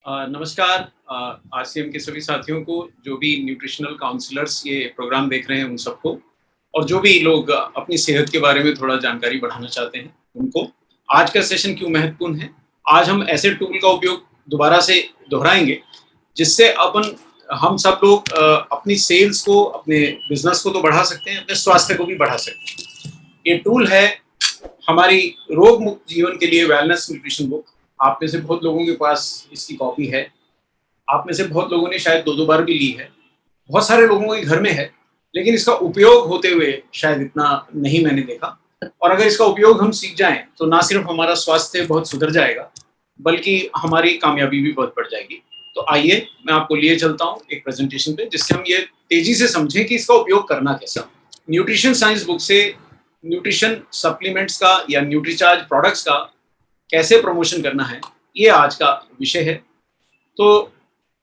नमस्कार। आरसीएम के सभी साथियों को, जो भी न्यूट्रिशनल काउंसलर्स ये प्रोग्राम देख रहे हैं उन सबको, और जो भी लोग अपनी सेहत के बारे में थोड़ा जानकारी बढ़ाना चाहते हैं उनको। आज का सेशन क्यों महत्वपूर्ण है? आज हम ऐसे टूल का उपयोग दोबारा से दोहराएंगे जिससे हम सब लोग अपनी सेल्स को, अपने बिजनेस को तो बढ़ा सकते हैं, अपने स्वास्थ्य को भी बढ़ा सकते हैं। ये टूल है हमारी रोग मुक्त जीवन के लिए वेलनेस न्यूट्रिशन बुक। आप में से बहुत लोगों के पास इसकी कॉपी है। आप में से बहुत लोगों ने शायद 2-2 बार भी ली है। बहुत सारे लोगों के घर में है, लेकिन इसका उपयोग होते हुए शायद इतना नहीं मैंने देखा। और अगर इसका उपयोग हम सीख जाएं तो ना सिर्फ हमारा स्वास्थ्य बहुत सुधर जाएगा, बल्कि हमारी कामयाबी भी बहुत बढ़ जाएगी। तो आइए मैं आपको लिए चलता हूँ एक प्रेजेंटेशन पे, जिससे हम ये तेजी से समझें कि इसका उपयोग करना कैसा। न्यूट्रिशन साइंस बुक से न्यूट्रिशन सप्लीमेंट्स का या न्यूट्रीचार्ज प्रोडक्ट्स का कैसे प्रमोशन करना है, ये आज का विषय है। तो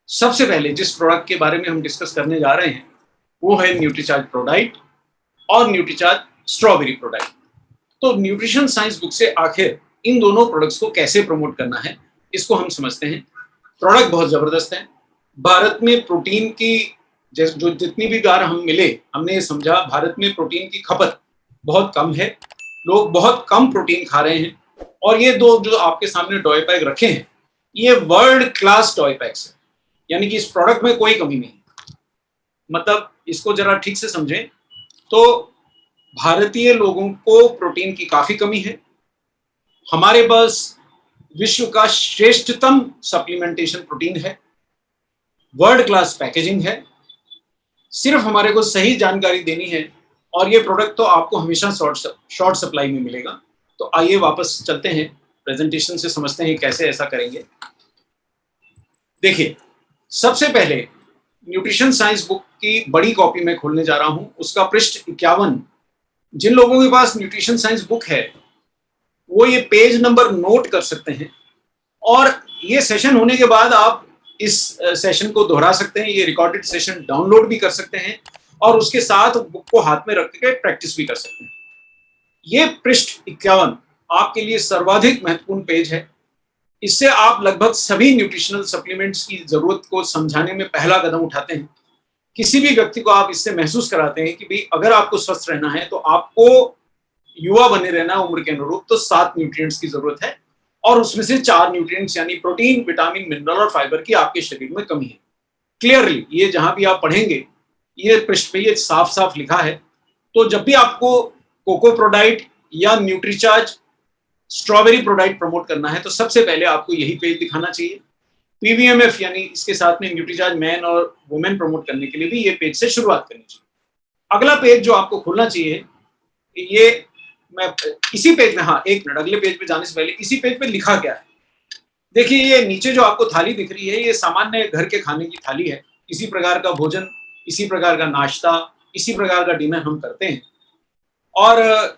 सबसे पहले जिस प्रोडक्ट के बारे में हम डिस्कस करने जा रहे हैं वो है न्यूट्रीचार्ज प्रोडाइट और न्यूट्रीचार्ज स्ट्रॉबेरी प्रोडाइट। तो न्यूट्रिशन साइंस बुक से आखिर इन दोनों प्रोडक्ट्स को कैसे प्रमोट करना है, इसको हम समझते हैं। प्रोडक्ट बहुत ज़बरदस्त है। भारत में प्रोटीन की जो जितनी भी बार हम मिले, हमने ये समझा भारत में प्रोटीन की खपत बहुत कम है। लोग बहुत कम प्रोटीन खा रहे हैं। और ये दो जो आपके सामने टॉय पैक रखे हैं, ये वर्ल्ड क्लास टॉय पैक्स है, यानी कि इस प्रोडक्ट में कोई कमी नहीं। मतलब इसको जरा ठीक से समझें तो भारतीय लोगों को प्रोटीन की काफी कमी है। हमारे पास विश्व का श्रेष्ठतम सप्लीमेंटेशन प्रोटीन है, वर्ल्ड क्लास पैकेजिंग है। सिर्फ हमारे को सही जानकारी देनी है और ये प्रोडक्ट तो आपको हमेशा शॉर्ट सप्लाई में मिलेगा। तो आइए वापस चलते हैं प्रेजेंटेशन से, समझते हैं कैसे ऐसा करेंगे। देखिए, सबसे पहले न्यूट्रिशन साइंस बुक की बड़ी कॉपी में खोलने जा रहा हूं, उसका पृष्ठ 51। जिन लोगों के पास न्यूट्रिशन साइंस बुक है वो ये पेज नंबर नोट कर सकते हैं, और ये सेशन होने के बाद आप इस सेशन को दोहरा सकते हैं। ये रिकॉर्डेड सेशन डाउनलोड भी कर सकते हैं और उसके साथ बुक को हाथ में रख के प्रैक्टिस भी कर सकते हैं। ये पृष्ठ 51 आपके लिए सर्वाधिक महत्वपूर्ण पेज है। इससे आप लगभग सभी न्यूट्रिशनल सप्लीमेंट्स की जरूरत को समझाने में पहला कदम उठाते हैं। किसी भी व्यक्ति को आप इससे महसूस कराते हैं कि भाई अगर आपको स्वस्थ रहना है तो आपको युवा बने रहना है उम्र के अनुरूप, तो 7 न्यूट्रिएंट्स की जरूरत है, और उसमें से 4 न्यूट्रिएंट्स यानी प्रोटीन, विटामिन, मिनरल और फाइबर की आपके शरीर में कमी है। क्लियरली ये जहां भी आप पढ़ेंगे, ये पृष्ठ पे ये साफ साफ लिखा है। तो जब भी आपको कोको प्रोडाइट या न्यूट्रीचार्ज स्ट्रॉबेरी प्रोडाइट प्रमोट करना है तो सबसे पहले आपको यही पेज दिखाना चाहिए। पीवीएमएफ यानी इसके साथ में न्यूट्रीचार्ज मैन और वुमेन प्रमोट करने के लिए भी ये पेज से शुरुआत करनी चाहिए। अगला पेज जो आपको खोलना चाहिए, ये मैं इसी पेज में, हाँ एक मिनट, अगले पेज पे जाने से पहले इसी पेज पे लिखा क्या है देखिए। ये नीचे जो आपको थाली दिख रही है, ये सामान्य घर के खाने की थाली है। इसी प्रकार का भोजन, इसी प्रकार का नाश्ता, इसी प्रकार का डिनर हम करते हैं। और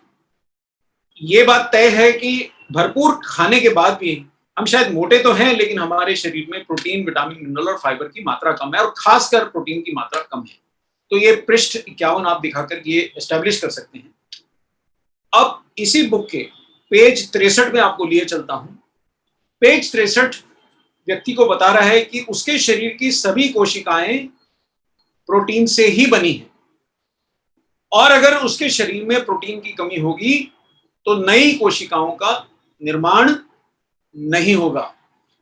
ये बात तय है कि भरपूर खाने के बाद भी हम शायद मोटे तो हैं, लेकिन हमारे शरीर में प्रोटीन, विटामिन, मिनरल और फाइबर की मात्रा कम है, और खासकर प्रोटीन की मात्रा कम है। तो ये पृष्ठ 51 आप दिखाकर ये एस्टेब्लिश कर सकते हैं। अब इसी बुक के पेज 63 में आपको लिए चलता हूं। पेज 63 व्यक्ति को बता रहा है कि उसके शरीर की सभी कोशिकाएं प्रोटीन से ही बनी है, और अगर उसके शरीर में प्रोटीन की कमी होगी तो नई कोशिकाओं का निर्माण नहीं होगा।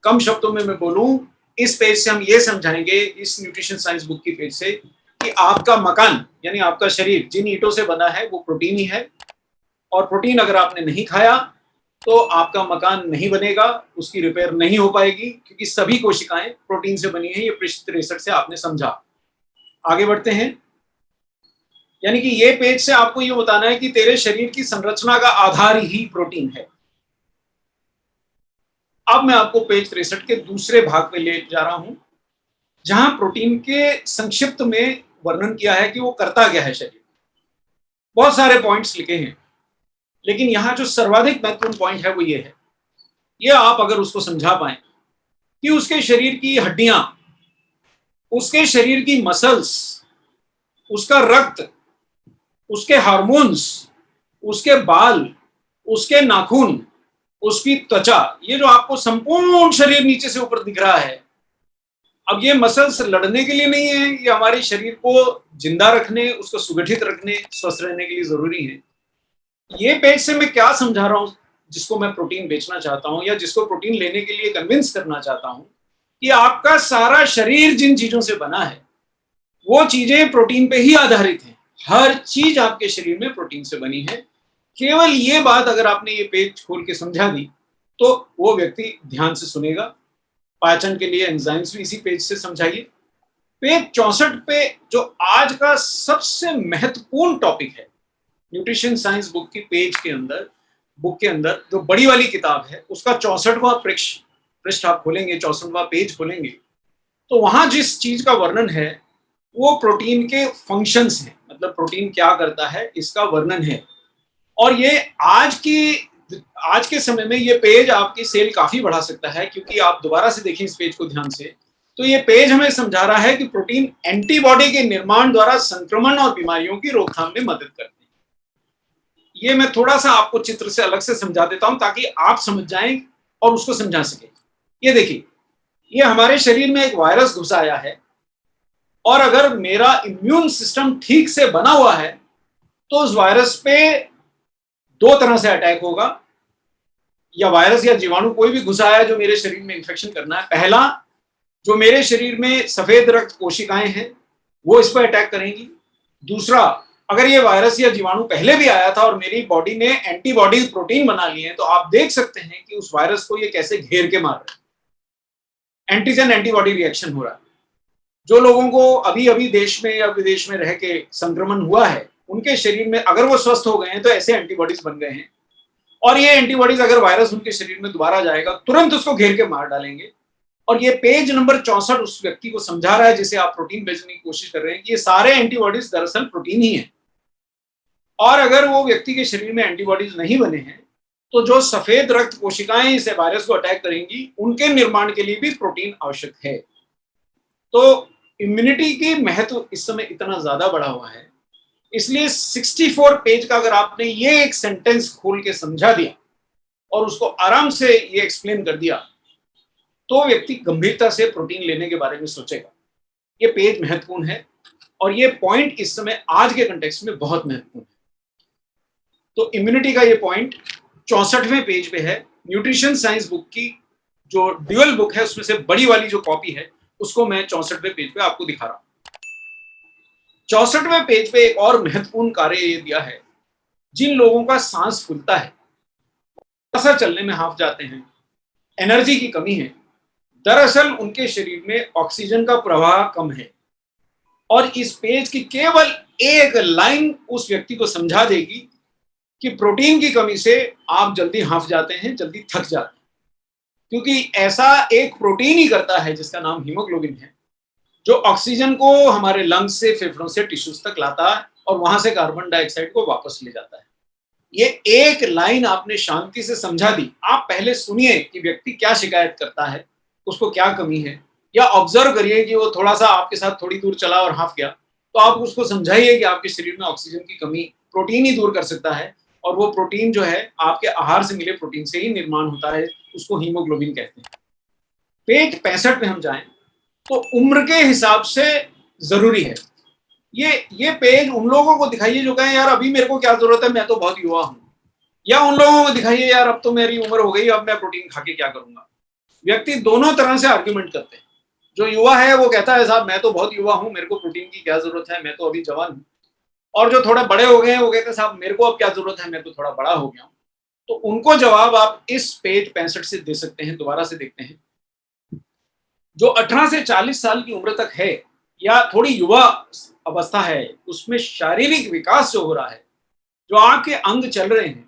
कम शब्दों में मैं बोलूं, इस पेज से हम ये समझाएंगे, इस न्यूट्रिशन साइंस बुक की पेज से, कि आपका मकान यानी आपका शरीर जिन ईंटों से बना है वो प्रोटीन ही है, और प्रोटीन अगर आपने नहीं खाया तो आपका मकान नहीं बनेगा, उसकी रिपेयर नहीं हो पाएगी, क्योंकि सभी कोशिकाएं प्रोटीन से बनी है। ये पृष्ठ 63 से आपने समझा। आगे बढ़ते हैं। यानी कि ये पेज से आपको ये बताना है कि तेरे शरीर की संरचना का आधार ही प्रोटीन है। अब मैं आपको पेज 63 के दूसरे भाग पे ले जा रहा हूं, जहां प्रोटीन के संक्षिप्त में वर्णन किया है कि वो करता क्या है शरीर। बहुत सारे पॉइंट्स लिखे हैं, लेकिन यहां जो सर्वाधिक महत्वपूर्ण पॉइंट है वो ये है। ये आप अगर उसको समझा पाए कि उसके शरीर की हड्डियां, उसके शरीर की मसल्स, उसका रक्त, उसके हार्मोन्स, उसके बाल, उसके नाखून, उसकी त्वचा, ये जो आपको संपूर्ण शरीर नीचे से ऊपर दिख रहा है, अब ये मसल्स लड़ने के लिए नहीं है, ये हमारे शरीर को जिंदा रखने, उसको सुगठित रखने, स्वस्थ रहने के लिए जरूरी है। ये पेज से मैं क्या समझा रहा हूं, जिसको मैं प्रोटीन बेचना चाहता हूं या जिसको प्रोटीन लेने के लिए कन्विंस करना चाहता हूं, कि आपका सारा शरीर जिन चीजों से बना है वो चीजें प्रोटीन पे ही आधारित हैं। हर चीज आपके शरीर में प्रोटीन से बनी है। केवल ये बात अगर आपने ये पेज खोल के समझा दी तो वो व्यक्ति ध्यान से सुनेगा। पाचन के लिए एंजाइम्स भी इसी पेज से समझाइए। पेज 64 पे जो आज का सबसे महत्वपूर्ण टॉपिक है, न्यूट्रिशन साइंस बुक की पेज के अंदर, बुक के अंदर जो बड़ी वाली किताब है उसका 64वां पृष्ठ आप खोलेंगे, 64वां पेज खोलेंगे, तो वहां जिस चीज का वर्णन है वो प्रोटीन के फंक्शंस हैं, मतलब प्रोटीन क्या करता है इसका वर्णन है। और ये आज के समय में ये पेज आपकी सेल काफी बढ़ा सकता है, क्योंकि आप दोबारा से देखें इस पेज को ध्यान से, तो ये पेज हमें समझा रहा है कि प्रोटीन एंटीबॉडी के निर्माण द्वारा संक्रमण और बीमारियों की रोकथाम में मदद करते हैं। ये मैं थोड़ा सा आपको चित्र से अलग से समझा देता हूं ताकि आप समझ जाएं और उसको समझा सकें। ये देखिए, ये हमारे शरीर में एक वायरस घुस आया है, और अगर मेरा इम्यून सिस्टम ठीक से बना हुआ है तो उस वायरस पे दो तरह से अटैक होगा। या वायरस या जीवाणु कोई भी घुसा है जो मेरे शरीर में इंफेक्शन करना है, पहला जो मेरे शरीर में सफेद रक्त कोशिकाएं हैं वो इस पर अटैक करेंगी। दूसरा, अगर ये वायरस या जीवाणु पहले भी आया था और मेरी बॉडी ने एंटीबॉडी प्रोटीन बना लिए हैं, तो आप देख सकते हैं कि उस वायरस को ये कैसे घेर के मार रहा है। एंटीजन एंटीबॉडी रिएक्शन हो रहा है। जो लोगों को अभी अभी देश में या विदेश में रह के संक्रमण हुआ है, उनके शरीर में अगर वो स्वस्थ हो गए हैं तो ऐसे एंटीबॉडीज बन गए हैं, और ये एंटीबॉडीज अगर वायरस उनके शरीर में दोबारा जाएगा तुरंत उसको घेर के मार डालेंगे। और ये पेज नंबर 64 उस व्यक्ति को समझा रहा है जिसे आप प्रोटीन बेचने की कोशिश कर रहे हैं कि ये सारे एंटीबॉडीज दरअसल प्रोटीन ही है। और अगर वो व्यक्ति के शरीर में एंटीबॉडीज नहीं बने हैं तो जो सफेद रक्त कोशिकाएं इस वायरस को अटैक करेंगी, उनके निर्माण के लिए भी प्रोटीन आवश्यक है। तो इम्यूनिटी की महत्व इस समय इतना ज्यादा बढ़ा हुआ है, इसलिए 64 पेज का अगर आपने ये एक सेंटेंस खोल के समझा दिया और उसको आराम से ये एक्सप्लेन कर दिया, तो व्यक्ति गंभीरता से प्रोटीन लेने के बारे में सोचेगा। ये पेज महत्वपूर्ण है और ये पॉइंट इस समय आज के कंटेक्स्ट में बहुत महत्वपूर्ण है। तो इम्यूनिटी का ये पॉइंट 64वें पेज पे है। न्यूट्रिशन साइंस बुक की जो ड्यूअल बुक है उसमें से बड़ी वाली जो कॉपी है उसको मैं 64वें पेज पे आपको दिखा रहा हूं। 64वें पेज पे एक और महत्वपूर्ण कार्य ये दिया है, जिन लोगों का सांस फूलता है, ऐसा चलने में हाफ जाते हैं, एनर्जी की कमी है, दरअसल उनके शरीर में ऑक्सीजन का प्रवाह कम है। और इस पेज की केवल एक लाइन उस व्यक्ति को समझा देगी कि प्रोटीन की कमी से आप जल्दी हाफ जाते हैं, जल्दी थक जाते हैं, क्योंकि ऐसा एक प्रोटीन ही करता है जिसका नाम हीमोग्लोबिन है, जो ऑक्सीजन को हमारे लंग्स से, फेफड़ों से टिश्यूज तक लाता है और वहां से कार्बन डाइऑक्साइड को वापस ले जाता है। ये एक लाइन आपने शांति से समझा दी। आप पहले सुनिए कि व्यक्ति क्या शिकायत करता है, उसको क्या कमी है, या ऑब्जर्व करिए कि वो थोड़ा सा आपके साथ थोड़ी दूर चला और हाफ गया, तो आप उसको समझाइए कि आपके शरीर में ऑक्सीजन की कमी प्रोटीन ही दूर कर सकता है, और वो प्रोटीन जो है आपके आहार से मिले प्रोटीन से ही निर्माण होता है, उसको हीमोग्लोबिन कहते हैं। पेज 65 में हम जाएं तो उम्र के हिसाब से जरूरी है। ये पेज उन लोगों को दिखाइए जो कहें यार अभी मेरे को क्या जरूरत है, मैं तो बहुत युवा हूं, या उन लोगों को दिखाइए यार अब तो मेरी उम्र हो गई, अब मैं प्रोटीन खा के क्या करूंगा। व्यक्ति दोनों तरह से आर्ग्यूमेंट करते हैं। जो युवा है वो कहता है साहब मैं तो बहुत युवा हूं, मेरे को प्रोटीन की क्या जरूरत है, मैं तो अभी जवान हूं। और जो थोड़े बड़े हो गए हैं वो कहते हैं साहब मेरे को अब क्या जरूरत है, मैं तो थोड़ा बड़ा हो गया हूं। तो उनको जवाब आप इस पेज 65 से दे सकते हैं। दोबारा से देखते हैं। जो 18 से 40 साल की उम्र तक है या थोड़ी युवा अवस्था है, उसमें शारीरिक विकास जो हो रहा है, जो आपके अंग चल रहे हैं,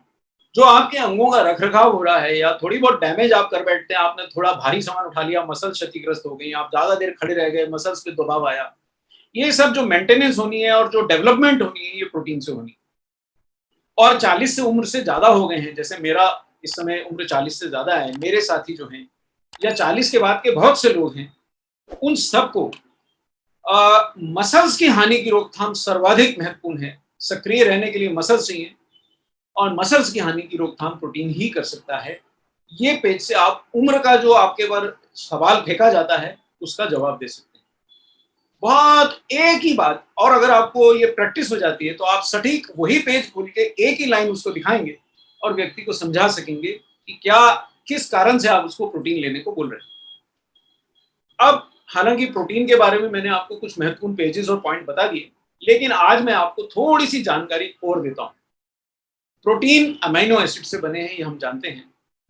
जो आपके अंगों का रखरखाव हो रहा है, या थोड़ी बहुत डैमेज आप कर बैठते हैं, आपने थोड़ा भारी सामान उठा लिया, मसल क्षतिग्रस्त हो गई, आप ज्यादा देर खड़े रह गए, मसल्स पे दबाव आया, ये सब जो मेंटेनेंस होनी है और जो डेवलपमेंट होनी है ये प्रोटीन से होनी है। और 40 से उम्र से ज्यादा हो गए हैं, जैसे मेरा इस समय उम्र 40 से ज्यादा है, मेरे साथी जो हैं या 40 के बाद के बहुत से लोग हैं, उन सबको मसल्स की हानि की रोकथाम सर्वाधिक महत्वपूर्ण है। सक्रिय रहने के लिए मसल्स चाहिए और मसल्स की हानि की रोकथाम प्रोटीन ही कर सकता है। ये पेज से आप उम्र का जो आपके पर सवाल फेंका जाता है उसका जवाब दे सकते हैं। बहुत एक ही बात, और अगर आपको ये प्रैक्टिस हो जाती है तो आप सटीक वही पेज खोल के एक ही लाइन उसको दिखाएंगे और व्यक्ति को समझा सकेंगे कि क्या किस कारण से आप उसको प्रोटीन लेने को बोल रहे हैं। अब हालांकि प्रोटीन के बारे में मैंने आपको कुछ महत्वपूर्ण पेजेस और पॉइंट बता दिए, लेकिन आज मैं आपको थोड़ी सी जानकारी और देता हूं। प्रोटीन अमीनो एसिड से बने हैं, ये हम जानते हैं,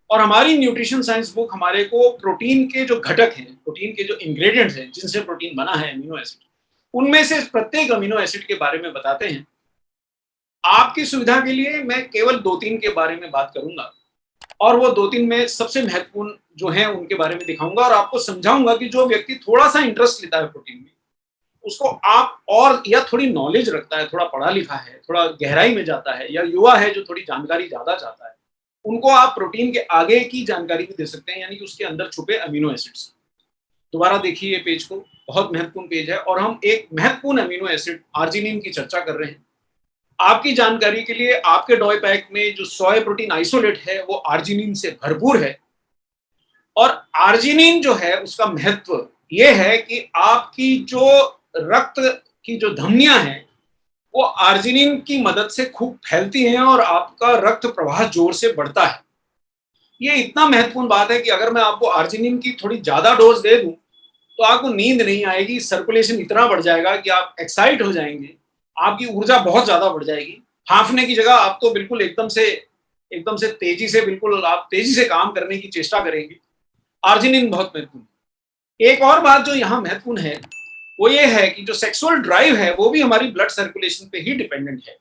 और हमारी न्यूट्रिशन साइंस बुक हमारे को प्रोटीन के जो घटक हैं, प्रोटीन के जो इंग्रेडिएंट्स हैं जिनसे प्रोटीन बना है, अमीनो एसिड, उनमें से प्रत्येक अमीनो एसिड के बारे में बताते हैं। आपकी सुविधा के लिए मैं केवल 2-3 के बारे में बात करूंगा, और वो 2-3 में सबसे महत्वपूर्ण जो है उनके बारे में दिखाऊंगा और आपको समझाऊंगा कि जो व्यक्ति थोड़ा सा इंटरेस्ट लेता है प्रोटीन में, उसको आप, और या थोड़ी नॉलेज रखता है, थोड़ा पढ़ा लिखा है, थोड़ा गहराई में जाता है, या युवा है जो थोड़ी जानकारी ज्यादा चाहता है, उनको आप प्रोटीन के आगे की जानकारी भी दे सकते हैं, यानी कि उसके अंदर छुपे अमीनो एसिड्स। दोबारा देखिए ये पेज को, बहुत महत्वपूर्ण पेज है, और हम एक महत्वपूर्ण अमीनो एसिड आर्जिनिन की चर्चा कर रहे हैं। आपकी जानकारी के लिए, आपके डॉय पैक में जो सोय प्रोटीन आइसोलेट है वो आर्जिनिन से भरपूर है, और आर्जिनिन जो है उसका महत्व ये है कि आपकी जो रक्त की जो धमनियां हैं वो आर्जिनिन की मदद से खूब फैलती हैं और आपका रक्त प्रवाह जोर से बढ़ता है। ये इतना महत्वपूर्ण बात है कि अगर मैं आपको आर्जिनिन की थोड़ी ज्यादा डोज दे दूं तो आपको नींद नहीं आएगी, सर्कुलेशन इतना बढ़ जाएगा कि आप एक्साइट हो जाएंगे, आपकी ऊर्जा बहुत ज्यादा बढ़ जाएगी, हांफने की जगह आप तो बिल्कुल एकदम से तेजी से, बिल्कुल आप तेजी से काम करने की चेष्टा करेंगे। आर्जिनिन बहुत महत्वपूर्ण। एक और बात जो यहाँ महत्वपूर्ण है वो ये है कि जो सेक्सुअल ड्राइव है वो भी हमारी ब्लड सर्कुलेशन पे ही डिपेंडेंट है।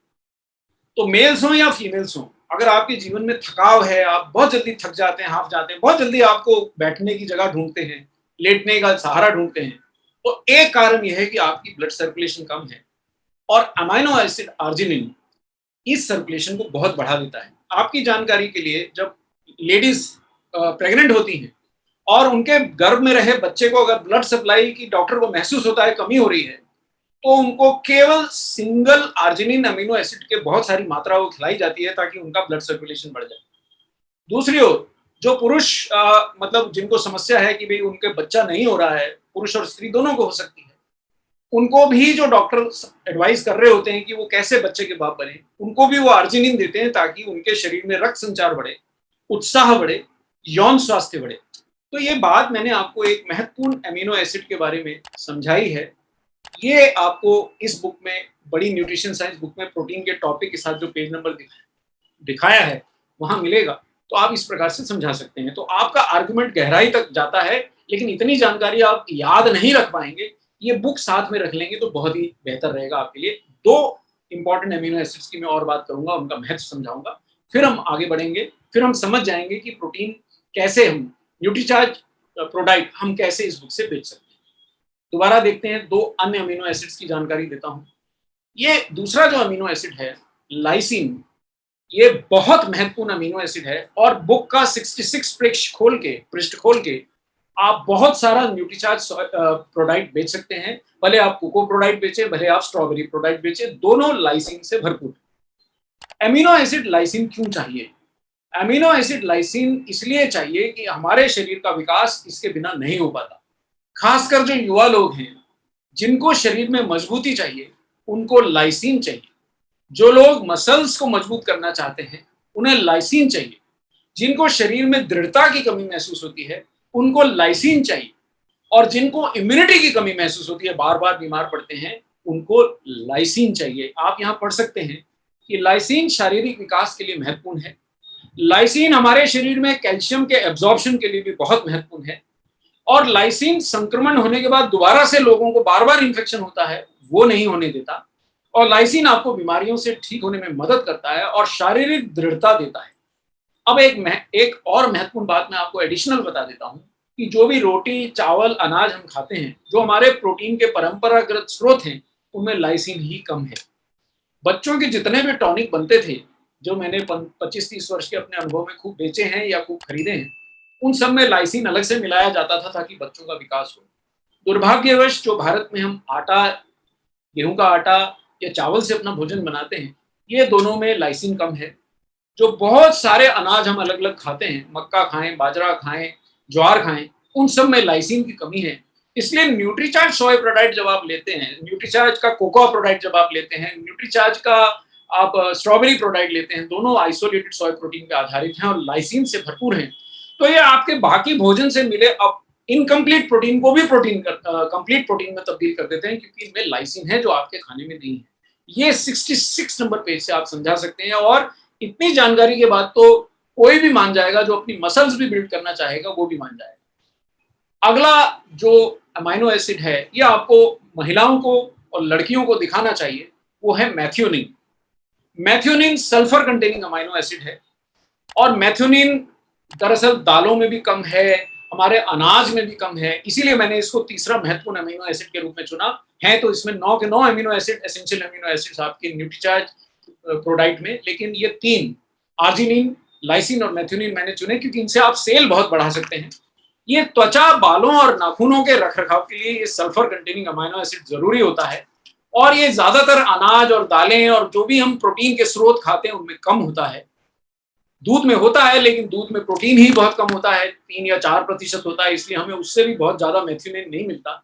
तो मेल्स हो या फीमेल्स हो, अगर आपके जीवन में थकाव है, आप बहुत जल्दी थक जाते हैं, हाफ जाते हैं, बहुत जल्दी आपको बैठने की जगह ढूंढते हैं, लेटने का सहारा ढूंढते हैं, तो एक कारण यह है कि आपकी ब्लड सर्कुलेशन कम है, और अमाइनो एसिड आर्जिनिन इस सर्कुलेशन को बहुत बढ़ा देता है। आपकी जानकारी के लिए, जब लेडीज प्रेग्नेंट होती हैं और उनके गर्भ में रहे बच्चे को अगर ब्लड सप्लाई की डॉक्टर को महसूस होता है कमी हो रही है, तो उनको केवल सिंगल आर्जिनिन अमीनो एसिड के बहुत सारी मात्रा वो खिलाई जाती है ताकि उनका ब्लड सर्कुलेशन बढ़ जाए। दूसरी ओर जो पुरुष मतलब जिनको समस्या है कि भाई उनके बच्चा नहीं हो रहा है, पुरुष और स्त्री दोनों को हो सकती है, उनको भी जो डॉक्टर एडवाइस कर रहे होते हैं कि वो कैसे बच्चे के बाप बने, उनको भी वो आर्जिनिन देते हैं ताकि उनके शरीर में रक्त संचार बढ़े, उत्साह बढ़े, यौन स्वास्थ्य बढ़े। तो ये बात मैंने आपको एक महत्वपूर्ण अमीनो एसिड के बारे में समझाई है। ये आपको इस बुक में, बड़ी न्यूट्रिशन साइंस बुक में, प्रोटीन के टॉपिक के साथ जो पेज नंबर दिखाया है वहां मिलेगा, तो आप इस प्रकार से समझा सकते हैं। तो आपका आर्गुमेंट गहराई तक जाता है, लेकिन इतनी जानकारी आप याद नहीं रख पाएंगे। ये बुक साथ में रख लेंगे तो बहुत ही बेहतर रहेगा आपके लिए। 2 इंपॉर्टेंट अमीनो एसिड्स की मैं और बात करूंगा, उनका महत्व समझाऊंगा, फिर हम आगे बढ़ेंगे, फिर हम समझ जाएंगे कि प्रोटीन कैसे, हम न्यूट्रीचार्ज प्रोडक्ट हम कैसे इस बुक से बेच सकते हैं। दोबारा देखते हैं, 2 अन्य अमीनो एसिड्स की जानकारी देता हूं। ये दूसरा जो अमीनो एसिड है लाइसिन, ये बहुत महत्वपूर्ण अमीनो एसिड है, और बुक का 66 पृष्ठ खोल के आप बहुत सारा न्यूट्रीचार्ज प्रोडक्ट बेच सकते हैं। भले आप कोको प्रोडक्ट बेचे, भले आप स्ट्रॉबेरी प्रोडक्ट बेचे, दोनों लाइसिन से भरपूर। अमीनो एसिड लाइसिन क्यों चाहिए? अमीनो एसिड लाइसिन इसलिए चाहिए कि हमारे शरीर का विकास इसके बिना नहीं हो पाता। खासकर जो युवा लोग हैं जिनको शरीर में मजबूती चाहिए, उनको लाइसिन चाहिए। जो लोग मसल्स को मजबूत करना चाहते हैं उन्हें लाइसिन चाहिए। जिनको शरीर में दृढ़ता की कमी महसूस होती है उनको लाइसिन चाहिए, और जिनको इम्यूनिटी की कमी महसूस होती है, बार बार बीमार पड़ते हैं, उनको लाइसिन चाहिए। आप यहाँ पढ़ सकते हैं कि लाइसिन शारीरिक विकास के लिए महत्वपूर्ण है। लाइसिन हमारे शरीर में कैल्शियम के एब्जॉर्प्शन के लिए भी बहुत महत्वपूर्ण है, और लाइसिन संक्रमण होने के बाद दोबारा से लोगों को बार बार इन्फेक्शन होता है वो नहीं होने देता, और लाइसिन आपको बीमारियों से ठीक होने में मदद करता है और शारीरिक दृढ़ता देता है। अब एक और महत्वपूर्ण बात मैं आपको एडिशनल बता देता हूं कि जो भी रोटी, चावल, अनाज हम खाते हैं, जो हमारे प्रोटीन के परंपरागत स्रोत हैं, उनमें लाइसिन ही कम है। बच्चों के जितने भी टॉनिक बनते थे, जो मैंने 25-30 वर्ष के अपने अनुभव में खूब बेचे हैं या खूब खरीदे हैं, उन सब में लाइसिन अलग से मिलाया जाता था ताकि बच्चों का विकास हो। दुर्भाग्यवश जो भारत में हम आटा, गेहूं का आटा या चावल से अपना भोजन बनाते हैं, ये दोनों में लाइसिन कम है। जो बहुत सारे अनाज हम अलग अलग खाते हैं, मक्का खाएं, बाजरा खाएं, ज्वार खाएं, उन सब में लाइसिन की कमी है। इसलिए न्यूट्रीचार्ज सोया प्रोडक्ट जब आप लेते हैं, न्यूट्रीचार्ज का कोकोआ प्रोडक्ट जब आप लेते हैं, न्यूट्रीचार्ज का आप स्ट्रॉबेरी प्रोडक्ट लेते हैं, दोनों आइसोलेटेड सोया प्रोटीन पे आधारित हैं और लाइसिन से भरपूर हैं। तो ये आपके बाकी भोजन से मिले अब इनकम्प्लीट प्रोटीन को भी कंप्लीट प्रोटीन में तब्दील कर देते हैं, क्योंकि इनमें लाइसिन है जो आपके खाने में नहीं है। ये 66 नंबर पेज से आप समझा सकते हैं, और इतनी जानकारी के बाद तो कोई भी मान जाएगा, जो अपनी मसल्स भी बिल्ड करना चाहेगा वो भी मान जाएगा। अगला जो अमाइनो एसिड है, ये आपको महिलाओं को और लड़कियों को दिखाना चाहिए, वो है मैथ्योनिन। मैथ्योनिन सल्फर कंटेनिंग अमाइनो एसिड है, और मैथ्योनिन दरअसल दालों में भी कम है, हमारे अनाज में भी कम है, इसीलिए मैंने इसको तीसरा महत्वपूर्ण अमीनो एसिड के रूप में चुना है। तो इसमें 9 के 9 amino acid, essential amino acids आपके न्यूट्रीचार्ज प्रोडक्ट में, लेकिन ये 3 आर्जिनिन, लाइसिन और मैथ्योनिन मैंने चुने क्योंकि इनसे आप सेल बहुत बढ़ा सकते हैं। ये त्वचा, बालों और नाखूनों के रखरखाव के लिए ये सल्फर कंटेनिंग अमीनो एसिड जरूरी होता है, और ये ज्यादातर अनाज और दालें और जो भी हम प्रोटीन के स्रोत खाते हैं उनमें कम होता है। दूध में होता है, लेकिन दूध में प्रोटीन ही बहुत कम होता है, 3 या 4% होता है, इसलिए हमें उससे भी बहुत ज्यादा मैथ्योनिन नहीं मिलता।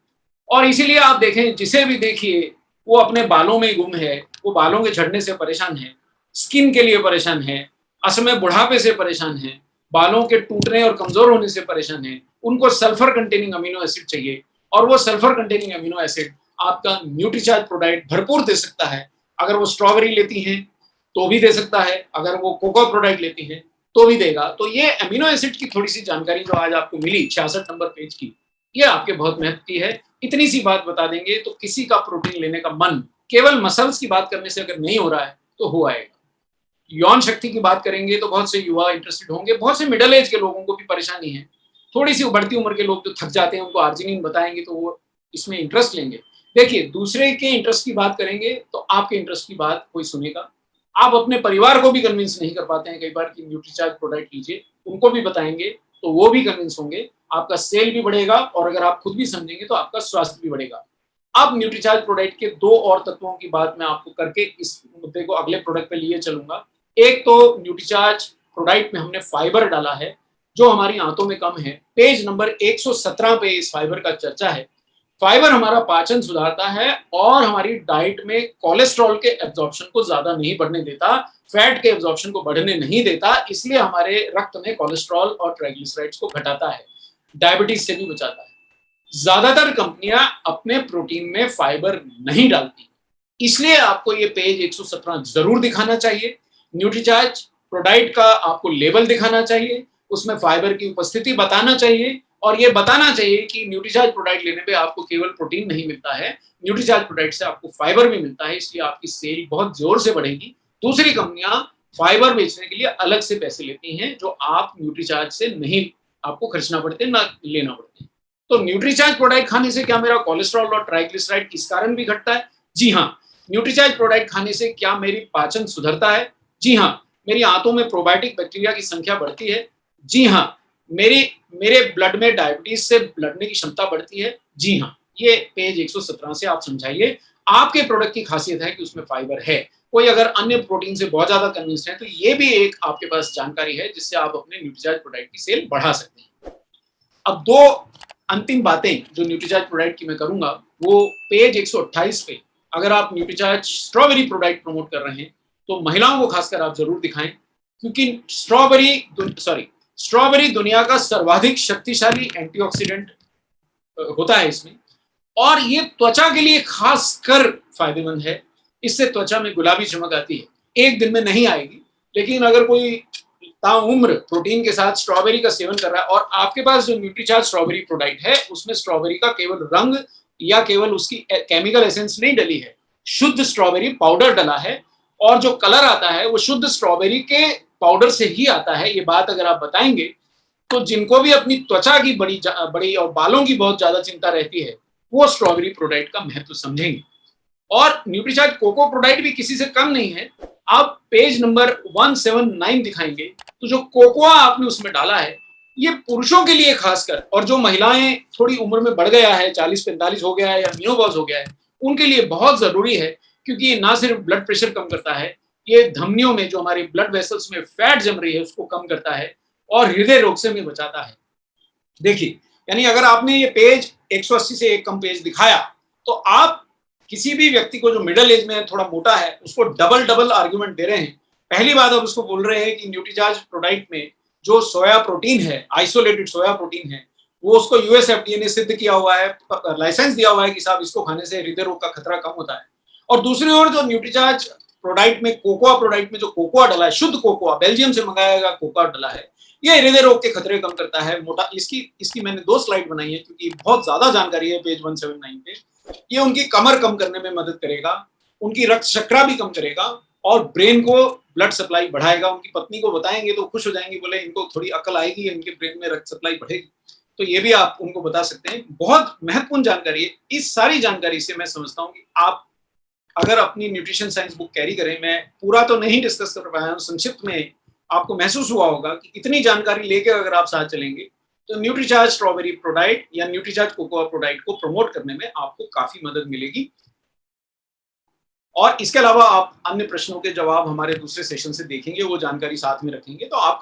और इसीलिए आप देखें, जिसे भी देखिए वो अपने बालों में गुम है, वो बालों के झड़ने से परेशान है, स्किन के लिए परेशान है, असमय बुढ़ापे से परेशान है, बालों के टूटने और कमजोर होने से परेशान है। उनको सल्फर कंटेनिंग अमीनो एसिड चाहिए, और वो सल्फर कंटेनिंग अमीनो एसिड आपका न्यूट्रीचार्ज प्रोडक्ट भरपूर दे सकता है। अगर वो स्ट्रॉबेरी लेती हैं तो भी दे सकता है, अगर वो कोको प्रोडक्ट लेती हैं तो भी देगा। तो ये अमीनो एसिड की थोड़ी सी जानकारी जो आज आपको मिली 66 नंबर पेज की, ये आपके बहुत महत्व की है। इतनी सी बात बता देंगे तो किसी का प्रोटीन लेने का मन केवल मसल्स की बात करने से अगर नहीं हो रहा है तो हो आएगा। यौन शक्ति की बात करेंगे तो बहुत से युवा इंटरेस्टेड होंगे, बहुत से मिडिल एज के लोगों को भी परेशानी है, थोड़ी सी उभरती उम्र के लोग जो थक जाते हैं उनको आर्जिनिन बताएंगे तो वो इसमें इंटरेस्ट लेंगे। देखिए, दूसरे के इंटरेस्ट की बात करेंगे तो आपके इंटरेस्ट की बात कोई सुनेगा। आप अपने परिवार को भी कन्विंस नहीं कर पाते हैं कई बार कि न्यूट्रीचार्ज प्रोडक्ट लीजिए, उनको भी बताएंगे तो वो भी कन्विंस होंगे, आपका सेल भी बढ़ेगा, और अगर आप खुद भी समझेंगे तो आपका स्वास्थ्य भी बढ़ेगा। अब न्यूट्रीचार्ज प्रोडक्ट के 2 और तत्वों की बात मैं आपको करके इस मुद्दे को अगले प्रोडक्ट पे लिए चलूंगा। एक तो न्यूट्रीचार्ज प्रोडक्ट में हमने फाइबर डाला है जो हमारी आंतों में कम है। पेज नंबर 117 पे इस फाइबर का चर्चा है। फाइबर हमारा पाचन सुधारता है और हमारी डाइट में कोलेस्ट्रॉल के एब्जॉर्प्शन को ज्यादा नहीं बढ़ने देता, फैट के एब्जॉर्प्शन को बढ़ने नहीं देता, इसलिए हमारे रक्त में कोलेस्ट्रॉल और ट्राइग्लिसराइड्स को घटाता है, डायबिटीज से भी बचाता है। ज्यादातर कंपनियां अपने प्रोटीन में फाइबर नहीं डालती, इसलिए आपको ये पेज 117 जरूर दिखाना चाहिए। न्यूट्रीचार्ज प्रोडक्ट का आपको लेबल दिखाना चाहिए, उसमें फाइबर की उपस्थिति बताना चाहिए, और ये बताना चाहिए कि न्यूट्रीचार्ज प्रोडक्ट लेने पे आपको केवल प्रोटीन नहीं मिलता है, न्यूट्रीचार्ज प्रोडक्ट से आपको फाइबर भी मिलता है, इसलिए आपकी सेल बहुत जोर से बढ़ेगी। दूसरी कंपनियां फाइबर बेचने के लिए अलग से पैसे लेती हैं, जो आप न्यूट्रीचार्ज से नहीं आपको खर्चना पड़ते, ना लेना पड़ते। तो न्यूट्रीचार्ज प्रोडक्ट खाने से क्या मेरा कोलेस्ट्रॉल और ट्राइग्लिसराइड इस कारण भी घटता है? जी हाँ। न्यूट्रीचार्ज प्रोडक्ट खाने से क्या मेरी पाचन सुधरता है? जी हाँ। मेरी आंतों में प्रोबायोटिक बैक्टीरिया की संख्या बढ़ती है? जी हाँ। मेरे ब्लड में डायबिटीज से लड़ने की क्षमता बढ़ती है? जी हाँ। ये पेज 117 से आप समझाइए। आपके प्रोडक्ट की खासियत है कि उसमें फाइबर है। कोई अगर अन्य प्रोटीन से बहुत ज्यादा कन्विंस्ड है तो ये भी एक आपके पास जानकारी है जिससे आप अपने न्यूट्रीचार्ज प्रोडक्ट की सेल बढ़ा सकते हैं। अब 2 अंतिम बातें जो न्यूट्रीचार्ज प्रोडक्ट की मैं करूंगा, वो पेज 128 पे अगर आप न्यूट्रीचार्ज स्ट्रॉबेरी प्रोडक्ट प्रमोट कर रहे हैं तो महिलाओं को खासकर आप जरूर दिखाएं, क्योंकि स्ट्रॉबेरी दुनिया का सर्वाधिक शक्तिशाली एंटीऑक्सीडेंट होता है इसमें, और ये त्वचा के लिए खासकर फायदेमंद है। इससे त्वचा में गुलाबी चमक आती है। एक दिन में नहीं आएगी, लेकिन अगर कोई ताउम्र प्रोटीन के साथ स्ट्रॉबेरी का सेवन कर रहा है और आपके पास जो न्यूट्रीचार्ज स्ट्रॉबेरी प्रोडक्ट है उसमें स्ट्रॉबेरी का केवल रंग या केवल उसकी केमिकल एसेंस नहीं डली है, शुद्ध स्ट्रॉबेरी पाउडर डला है, और जो कलर आता है वो शुद्ध स्ट्रॉबेरी के पाउडर से ही आता है। ये बात अगर आप बताएंगे तो जिनको भी अपनी त्वचा की बड़ी और बालों की बहुत ज्यादा चिंता रहती है वो स्ट्रॉबेरी प्रोडक्ट का महत्व समझेंगे। और न्यूट्रीचार्ज कोको प्रोडक्ट भी किसी से कम नहीं है। आप पेज नंबर 179 दिखाएंगे तो जो कोकोआ आपने उसमें डाला है ये पुरुषों के लिए खासकर, और जो महिलाएं थोड़ी उम्र में बढ़ गया है, 40-45 हो गया है या मेनोपॉज हो गया है, उनके लिए बहुत जरूरी है, क्योंकि ये ना सिर्फ ब्लड प्रेशर कम करता है, ये धमनियों में जो हमारी ब्लड वेसल्स में फैट जम रही है उसको कम करता है और हृदय रोग से हमें बचाता है। देखिए, यानी अगर आपने ये पेज 180 से एक कम पेज दिखाया तो आप किसी भी व्यक्ति को जो मिडिल एज में थोड़ा मोटा है उसको डबल डबल आर्ग्यूमेंट दे रहे हैं। पहली बात आप उसको बोल रहे हैं कि न्यूट्रीचार्ज प्रोडक्ट में जो सोया प्रोटीन है, आइसोलेटेड सोया प्रोटीन है, वो उसको यूएस एफडीए ने सिद्ध किया हुआ है, लाइसेंस दिया हुआ है कि साहब इसको खाने से हृदय रोग का खतरा कम होता है। और दूसरी ओर जो न्यूट्रीचार्ज प्रोडक्ट में कोकोआ प्रोडक्ट में जो कोकोआ डला है, शुद्ध कोकोआ, बेल्जियम से मंगाया गया कोकोआ डला है, ये हृदय रोग के खतरे कम करता है। मोटा इसकी मैंने 2 स्लाइड बनाई है क्योंकि बहुत ज्यादा जानकारी है पेज 179 पे। ये उनकी कमर कम करने में मदद करेगा, उनकी रक्त शर्करा भी कम करेगा और ब्रेन को ब्लड सप्लाई बढ़ाएगा। उनकी पत्नी को बताएंगे तो खुश हो जाएंगे, बोले इनको थोड़ी अकल आएगी, इनके ब्रेन में रक्त सप्लाई बढ़ेगी। तो ये भी आप उनको बता सकते हैं। बहुत महत्वपूर्ण जानकारी है। इस सारी जानकारी से मैं समझता हूँ कि आप अगर अपनी न्यूट्रिशन साइंस बुक कैरी करें, मैं पूरा तो नहीं डिस्कस कर पाया हूँ, संक्षिप्त में आपको महसूस हुआ होगा कि इतनी जानकारी लेके अगर आप साथ चलेंगे तो न्यूट्रीचार्ज स्ट्रॉबेरी प्रोडक्ट या न्यूट्रीचार्ज कोकोआ प्रोडक्ट को प्रमोट करने में आपको काफी मदद मिलेगी। और इसके अलावा आप अन्य प्रश्नों के जवाब हमारे दूसरे सेशन से देखेंगे, वो जानकारी साथ में रखेंगे तो आप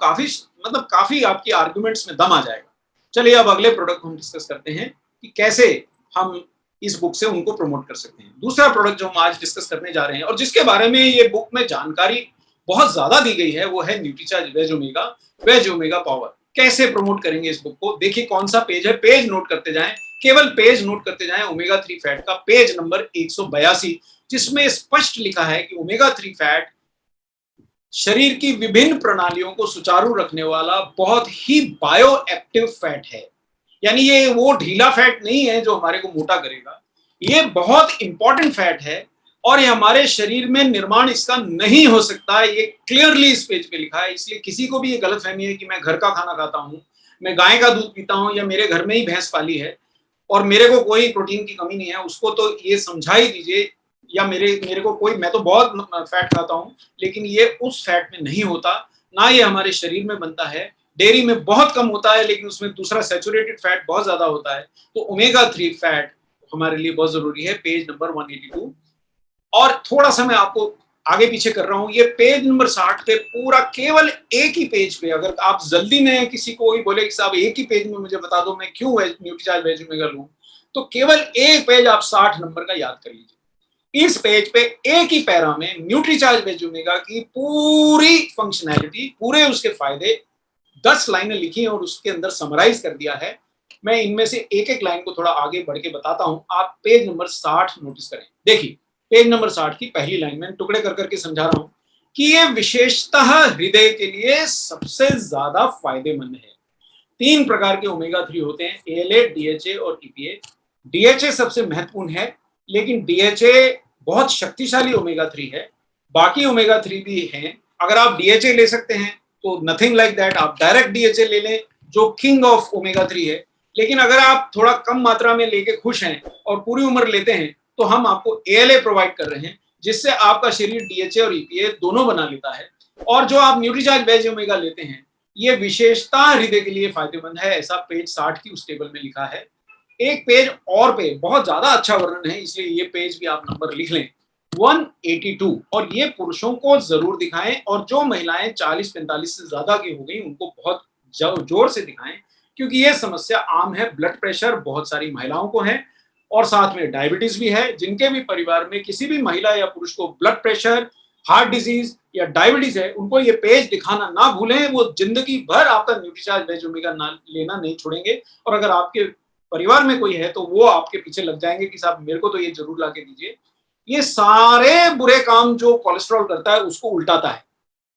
काफी आपकी आर्गुमेंट्स में दम आ जाएगा। चलिए अब अगले प्रोडक्ट हम डिस्कस करते हैं कि कैसे हम इस बुक से उनको प्रमोट कर सकते हैं। दूसरा प्रोडक्ट जो हम आज डिस्कस करने जा रहे हैं और जिसके बारे में ये बुक में जानकारी बहुत ज्यादा दी गई है वो है न्यूट्रीचार्ज वेज ओमेगा पावर। कैसे प्रमोट करेंगे इस बुक को? देखिए कौन सा पेज है, पेज नोट करते जाएं, केवल पेज नोट करते जाएं। ओमेगा 3 फैट का पेज नंबर 182, जिसमें स्पष्ट लिखा है कि ओमेगा 3 फैट शरीर की विभिन्न प्रणालियों को सुचारू रखने वाला बहुत ही बायो एक्टिव फैट है। यानी ये वो ढीला फैट नहीं है जो हमारे को मोटा करेगा, ये बहुत इंपॉर्टेंट फैट है और ये हमारे शरीर में निर्माण इसका नहीं हो सकता। ये क्लियरली इस पेज पे लिखा है। इसलिए किसी को भी ये गलतफहमी है कि मैं घर का खाना खाता हूँ, मैं गाय का दूध पीता हूँ या मेरे घर में ही भैंस पाली है और मेरे को कोई प्रोटीन की कमी नहीं है, उसको तो ये समझा ही दीजिए। या मेरे को कोई, मैं तो बहुत फैट खाता हूँ लेकिन ये उस फैट में नहीं होता, ना ये हमारे शरीर में बनता है। डेयरी में बहुत कम होता है लेकिन उसमें दूसरा सैचुरेटेड फैट बहुत ज्यादा होता है। तो ओमेगा 3 फैट हमारे लिए बहुत जरूरी है। Page number 182। और थोड़ा सा मैं आपको आगे पीछे कर रहा हूं, ये पेज नंबर 60 पे पूरा केवल एक ही पेज पे, अगर आप जल्दी में किसी को ही बोले कि साहब एक ही पेज में मुझे बता दो मैं क्यों न्यूट्रीचार्ज वेज ओमेगा लूं, तो केवल एक पेज आप 60 नंबर का याद कर लीजिए। इस पेज पे एक ही पैरा में न्यूट्रीचार्ज वेज ओमेगा की पूरी फंक्शनैलिटी, पूरे उसके फायदे 10 लाइनें लिखी और उसके अंदर समराइज कर दिया है। मैं इनमें से एक एक लाइन को थोड़ा आगे बढ़ के बताता हूं। आप पेज नंबर 60 नोटिस करें। देखिए पेज नंबर 60 की पहली लाइन में टुकड़े कर करके समझा रहा हूं कि ये विशेषतः हृदय के लिए सबसे ज्यादा फायदेमंद है। 3 प्रकार के ओमेगा 3 होते हैं, ALA, DHA और EPA। DHA सबसे महत्वपूर्ण है लेकिन DHA बहुत शक्तिशाली ओमेगा 3 है। बाकी ओमेगा 3 भी हैं। अगर आप DHA ले सकते हैं तो नथिंग लाइक दैट, आप डायरेक्ट DHA ले लें जो किंग ऑफ ओमेगा 3 है। लेकिन अगर आप थोड़ा कम मात्रा में लेके खुश हैं और पूरी उम्र लेते हैं तो हम आपको ALA प्रोवाइड कर रहे हैं, जिससे आपका शरीर DHA और EPA दोनों बना लेता है। और जो आप न्यूट्रीचार्ज वेज ओमेगा लेते हैं ये विशेषता हृदय के लिए फायदेमंद है, ऐसा पेज 60 की उस टेबल में लिखा है। एक पेज और पे बहुत ज्यादा अच्छा वर्णन है, इसलिए ये पेज भी आप नंबर लिख लें, 182। और ये पुरुषों को जरूर दिखाएं और जो महिलाएं 40-45 से ज्यादा की हो गई उनको बहुत जोर से दिखाएं, क्योंकि ये समस्या आम है। ब्लड प्रेशर बहुत सारी महिलाओं को है और साथ में डायबिटीज भी है। जिनके भी परिवार में किसी भी महिला या पुरुष को ब्लड प्रेशर, हार्ट डिजीज या डायबिटीज है, उनको ये पेज दिखाना ना भूलें। वो जिंदगी भर आपका न्यूट्रीचार्ज वेज ओमेगा लेना नहीं छोड़ेंगे। और अगर आपके परिवार में कोई है तो वो आपके पीछे लग जाएंगे कि साहब मेरे को तो ये जरूर ला के दीजिए। ये सारे बुरे काम जो कोलेस्ट्रॉल करता है उसको उल्टाता है।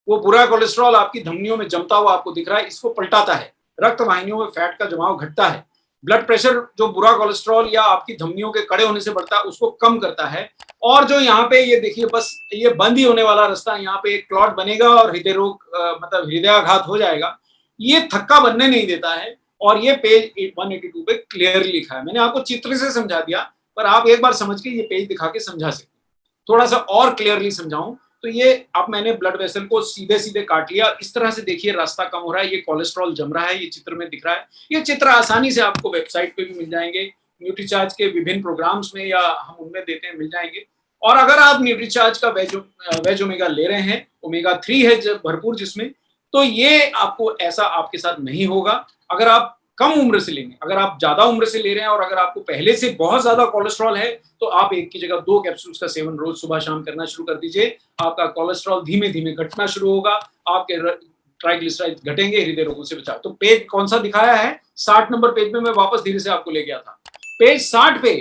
वो बुरा कोलेस्ट्रॉल आपकी धमनियों में जमता हुआ आपको दिख रहा है, इसको पलटाता है। रक्त वाहिनियों में फैट का जमाव घटता है। ब्लड प्रेशर जो बुरा कोलेस्ट्रॉल या आपकी धमनियों के कड़े होने से बढ़ता है उसको कम करता है। और जो यहाँ पे ये देखिए, बस ये बंद ही होने वाला रास्ता, यहाँ पे एक क्लॉट बनेगा और हृदय रोग मतलब हृदयाघात हो जाएगा, ये थक्का बनने नहीं देता है। और ये पेज 182 पे क्लियरली लिखा है। मैंने आपको चित्र से समझा दिया, पर आप एक बार समझ के ये पेज दिखा के समझा सकते हैं। थोड़ा सा और क्लियरली समझाऊं तो ये अब मैंने ब्लड वेसल को सीधे सीधे काट लिया। इस तरह से देखिए रास्ता कम हो रहा है, ये कोलेस्ट्रॉल जम रहा है, ये चित्र में दिख रहा है। ये चित्र आसानी से आपको वेबसाइट पे भी मिल जाएंगे, न्यूट्रीचार्ज के विभिन्न प्रोग्राम्स में या हम उनमें देते हैं, मिल जाएंगे। और अगर आप न्यूट्रीचार्ज का वेज ओमेगा ले रहे हैं, ओमेगा 3 है भरपूर जिसमें, तो ये आपको ऐसा आपके साथ नहीं होगा। अगर आप कम उम्र से लेंगे। अगर आप ज्यादा उम्र से ले रहे हैं और अगर आपको पहले से बहुत ज्यादा कोलेस्ट्रॉल है तो आप एक की जगह 2 कैप्सूल्स का सेवन रोज सुबह शाम करना शुरू कर दीजिए। आपका कोलेस्ट्रॉल धीमे धीमे घटना शुरू होगा, आपके ट्राइग्लिसराइड घटेंगे, हृदय रोगों से बचाव। तो पेज कौन सा दिखाया है? 60 नंबर पेज में मैं वापस धीरे से आपको ले गया था। पेज 60 पे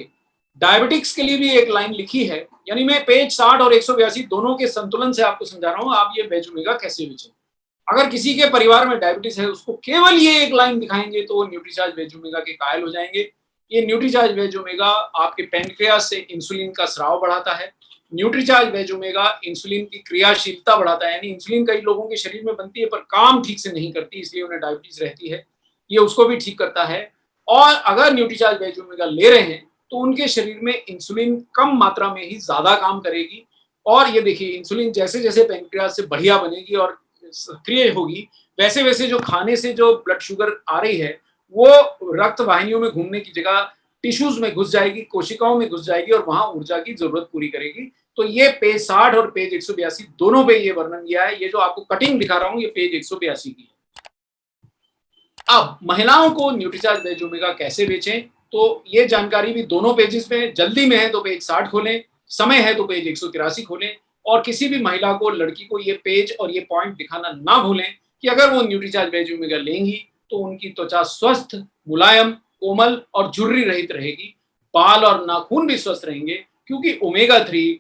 डायबिटिक्स के लिए भी एक लाइन लिखी है, यानी मैं पेज 60 और 182 दोनों के संतुलन से आपको समझा रहा हूं आप ये वेज ओमेगा कैसे बेचें। अगर किसी के परिवार में डायबिटीज है उसको केवल ये एक लाइन दिखाएंगे तो वो न्यूट्रीचार्ज वेज ओमेगा के कायल हो जाएंगे। ये न्यूट्रीचार्ज वेज ओमेगा आपके पैनक्रियास से इंसुलिन का स्राव बढ़ाता है। न्यूट्रीचार्ज वेज ओमेगा इंसुलिन की क्रियाशीलता बढ़ाता है, यानी इंसुलिन कई लोगों के शरीर में बनती है पर काम ठीक से नहीं करती, इसलिए उन्हें डायबिटीज रहती है, ये उसको भी ठीक करता है। और अगर न्यूट्रीचार्ज वेज ओमेगा ले रहे हैं तो उनके शरीर में इंसुलिन कम मात्रा में ही ज्यादा काम करेगी। और ये देखिए इंसुलिन जैसे जैसे पैनक्रियास से बढ़िया बनेगी और सक्रिय होगी, वैसे वैसे जो खाने से जो ब्लड शुगर आ रही है वो रक्त वाहिनियों में घूमने की जगह टिश्यूज में घुस जाएगी, कोशिकाओं में घुस जाएगी और वहां ऊर्जा की जरूरत पूरी करेगी। तो ये पेज 60 और पेज 182 दोनों पे ये वर्णन किया है। ये जो आपको कटिंग दिखा रहा हूं ये पेज 182 की है। अब महिलाओं को न्यूट्रीचार्ज वेज ओमेगा कैसे बेचें, तो ये जानकारी भी दोनों पेजेस में, जल्दी में है तो पेज 60 खोलें, समय है तो पेज 183 खोलें। और किसी भी महिला को, लड़की को ये पेज और ये पॉइंट दिखाना ना भूलें कि अगर वो न्यूट्रीचार्ज वेज ओमेगा लेंगी तो उनकी त्वचा स्वस्थ, मुलायम, कोमल और झुर्री रहित रहेगी। बाल और नाखून भी स्वस्थ रहेंगे क्योंकि ओमेगा 3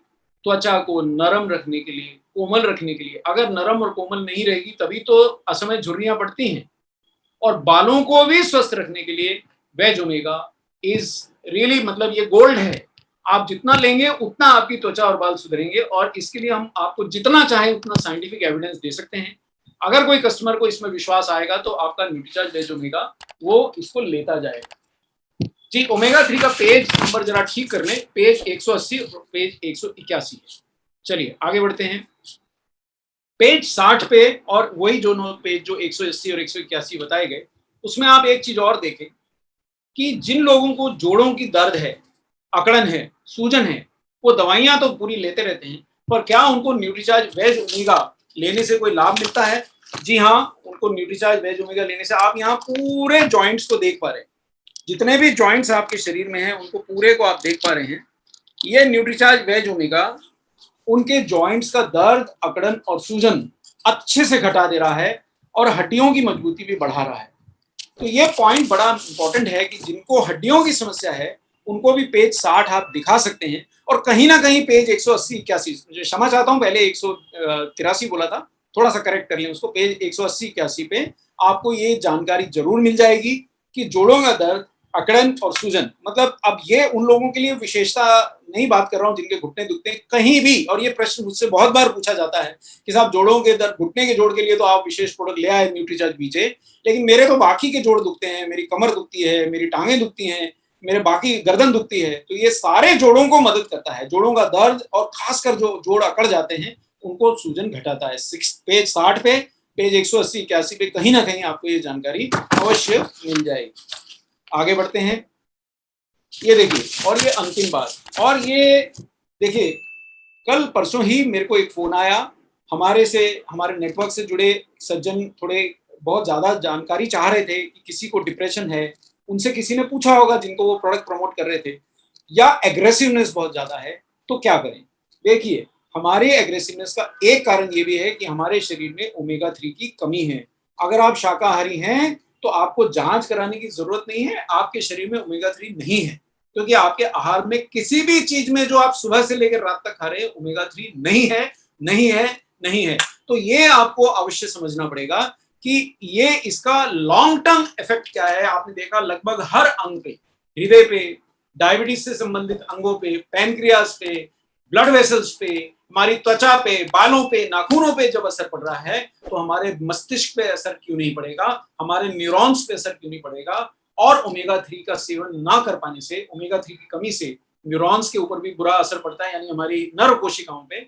त्वचा को नरम रखने के लिए, कोमल रखने के लिए, अगर नरम और कोमल नहीं रहेगी तभी तो असमय झुर्रियां पड़ती हैं। और बालों को भी स्वस्थ रखने के लिए वेज ओमेगा इज रियली, मतलब ये गोल्ड है। आप जितना लेंगे उतना आपकी त्वचा और बाल सुधरेंगे और इसके लिए हम आपको जितना चाहे उतना साइंटिफिक एविडेंस दे सकते हैं। अगर कोई कस्टमर को इसमें विश्वास आएगा तो आपका न्यूट्रीचार्ज वेज ओमेगा वो इसको लेता जाएगा। जी, ओमेगा 3 का पेज नंबर जरा ठीक कर लें, पेज 180 और पेज 181 है। चलिए आगे बढ़ते हैं पेज 60 पे, और वही जो पेज जो 180 और 181 बताए गए उसमें आप एक चीज और देखें कि जिन लोगों को जोड़ों की दर्द है, अकड़न है, सूजन है, वो दवाइयां तो पूरी लेते रहते हैं, पर क्या उनको न्यूट्रीचार्ज वेज ओमेगा लेने से कोई लाभ मिलता है? जी हाँ, उनको न्यूट्रीचार्ज वेज ओमेगा लेने से आप यहाँ पूरे जॉइंट्स को देख पा रहे हैं, जितने भी जॉइंट्स आपके शरीर में हैं उनको पूरे को आप देख पा रहे हैं। ये न्यूट्रीचार्ज वेज ओमेगा उनके जॉइंट्स का दर्द, अकड़न और सूजन अच्छे से घटा दे रहा है और हड्डियों की मजबूती भी बढ़ा रहा है। तो ये पॉइंट बड़ा इंपॉर्टेंट है कि जिनको हड्डियों की समस्या है उनको भी पेज 60 आप दिखा सकते हैं। और कहीं ना कहीं पेज 180 81, क्षमा चाहता हूं पहले 183 बोला था, थोड़ा सा करेक्ट कर लें उसको, पेज 180 81 पे आपको ये जानकारी जरूर मिल जाएगी कि जोड़ों का दर्द, अकड़न और सूजन, मतलब अब ये उन लोगों के लिए विशेषता नहीं बात कर रहा हूं जिनके घुटने दुखते हैं कहीं भी। और ये प्रश्न मुझसे बहुत बार पूछा जाता है कि साहब जोड़ों के दर्द, घुटने के जोड़ के लिए तो आप विशेष प्रोडक्ट ले आए न्यूट्रीचार्ज बीजे, लेकिन मेरे तो बाकी के जोड़ दुखते हैं, मेरी कमर दुखती है, मेरी टांगें दुखती हैं, मेरे बाकी गर्दन दुखती है। तो ये सारे जोड़ों को मदद करता है, जोड़ों का दर्द और खासकर जो जोड़ अकड़ जाते हैं उनको सूजन घटाता है। पेज 60 पे, पेज 180 81 पे कहीं ना कहीं आपको ये जानकारी अवश्य मिल जाएगी। आगे बढ़ते हैं, ये देखिए, और ये अंतिम बात, और ये देखिए कल परसों ही मेरे को एक फोन आया, हमारे नेटवर्क से जुड़े सज्जन थोड़े बहुत ज्यादा जानकारी चाह रहे थे कि किसी को डिप्रेशन है, उनसे किसी ने पूछा होगा जिनको वो प्रोडक्ट प्रमोट कर रहे थे, या एग्रेसिवनेस बहुत ज्यादा है तो क्या करें। देखिए, हमारे एग्रेसिवनेस का एक कारण ये भी है कि हमारे शरीर में ओमेगा 3 की कमी है। अगर आप शाकाहारी हैं तो आपको जांच कराने की जरूरत नहीं है, आपके शरीर में ओमेगा 3 नहीं है, क्योंकि आपके आहार में किसी भी चीज में जो आप सुबह से लेकर रात तक खा रहे हैं ओमेगा 3 नहीं है, नहीं है, नहीं है। तो ये आपको अवश्य समझना पड़ेगा कि ये इसका लॉन्ग टर्म इफेक्ट क्या है। आपने देखा लगभग हर अंग पे, हृदय पे, डायबिटीज से संबंधित अंगों पे, पैनक्रियास पे, ब्लड वेसल्स पे, हमारी त्वचा पे, बालों पे, नाखूनों पे जब असर पड़ रहा है तो हमारे मस्तिष्क पे असर क्यों नहीं पड़ेगा, हमारे न्यूरॉन्स पे असर क्यों नहीं पड़ेगा। और ओमेगा 3 का सेवन ना कर पाने से, ओमेगा 3 की कमी से न्यूरॉन्स के ऊपर भी बुरा असर पड़ता है, यानी हमारी नर्व कोशिकाओं पे।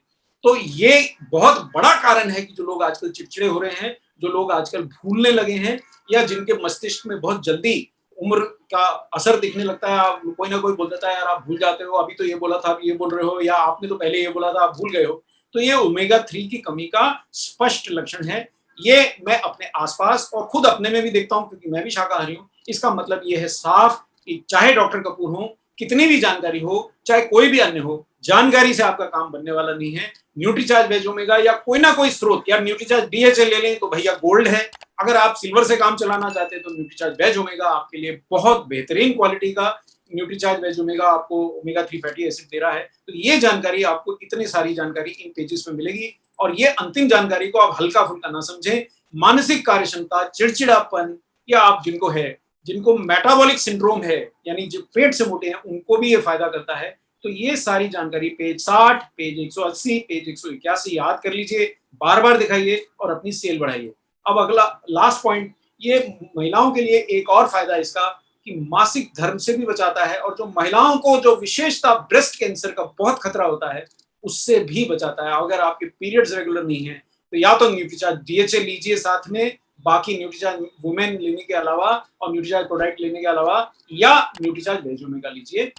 तो ये बहुत बड़ा कारण है कि जो लोग आजकल चिड़चिड़े हो रहे हैं, जो लोग आजकल भूलने लगे हैं, या जिनके मस्तिष्क में बहुत जल्दी उम्र का असर दिखने लगता है। कोई ना कोई बोल देता है यार आप भूल जाते हो, अभी तो ये बोला था आप ये बोल रहे हो, या आपने तो पहले ये बोला था आप भूल गए हो। तो ये ओमेगा 3 की कमी का स्पष्ट लक्षण है। ये मैं अपने आसपास और खुद अपने में भी देखता हूँ, क्योंकि मैं भी शाकाहारी हूँ। इसका मतलब ये है साफ कि चाहे डॉक्टर कपूर हो, कितनी भी जानकारी हो, चाहे कोई भी अन्य हो, जानकारी से आपका काम बनने वाला नहीं है। न्यूट्रीचार्ज वेज ओमेगा या कोई ना कोई स्रोत, यार न्यूट्रीचार्ज डीएचए ले लें तो भैया गोल्ड है। अगर आप सिल्वर से काम चलाना चाहते हैं तो न्यूट्रीचार्ज वेज ओमेगा आपके लिए बहुत बेहतरीन क्वालिटी का न्यूट्रीचार्ज वेज ओमेगा आपको ओमेगा 3 फैटी एसिड दे रहा है। तो ये जानकारी आपको, इतनी सारी जानकारी इन पेजेस में मिलेगी। और ये अंतिम जानकारी को आप हल्का फुल्का ना समझें। मानसिक कार्य क्षमता, चिड़चिड़ापन, या आप जिनको है, जिनको मेटाबॉलिक सिंड्रोम है, यानी जो पेट से मोटे हैं, उनको भी ये फायदा करता है। तो ये सारी जानकारी पेज 60, पेज 180, पेज 181 याद कर लीजिए, बार बार दिखाइए और अपनी सेल बढ़ाइए। अब अगला लास्ट पॉइंट, ये महिलाओं के लिए एक और फायदा इसका कि मासिक धर्म से भी बचाता है, और जो महिलाओं को जो विशेषता ब्रेस्ट कैंसर का बहुत खतरा होता है उससे भी बचाता है। अगर आपके पीरियड्स रेगुलर नहीं है तो या तो न्यूट्रीचार्ज डीएचए लीजिए साथ में, बाकी न्यूट्रीचार्ज वुमेन लेने के अलावा और न्यूट्रीचार्ज प्रोडक्ट लेने के अलावा, या न्यूट्रीचार्ज वेज ओमेगा लीजिए।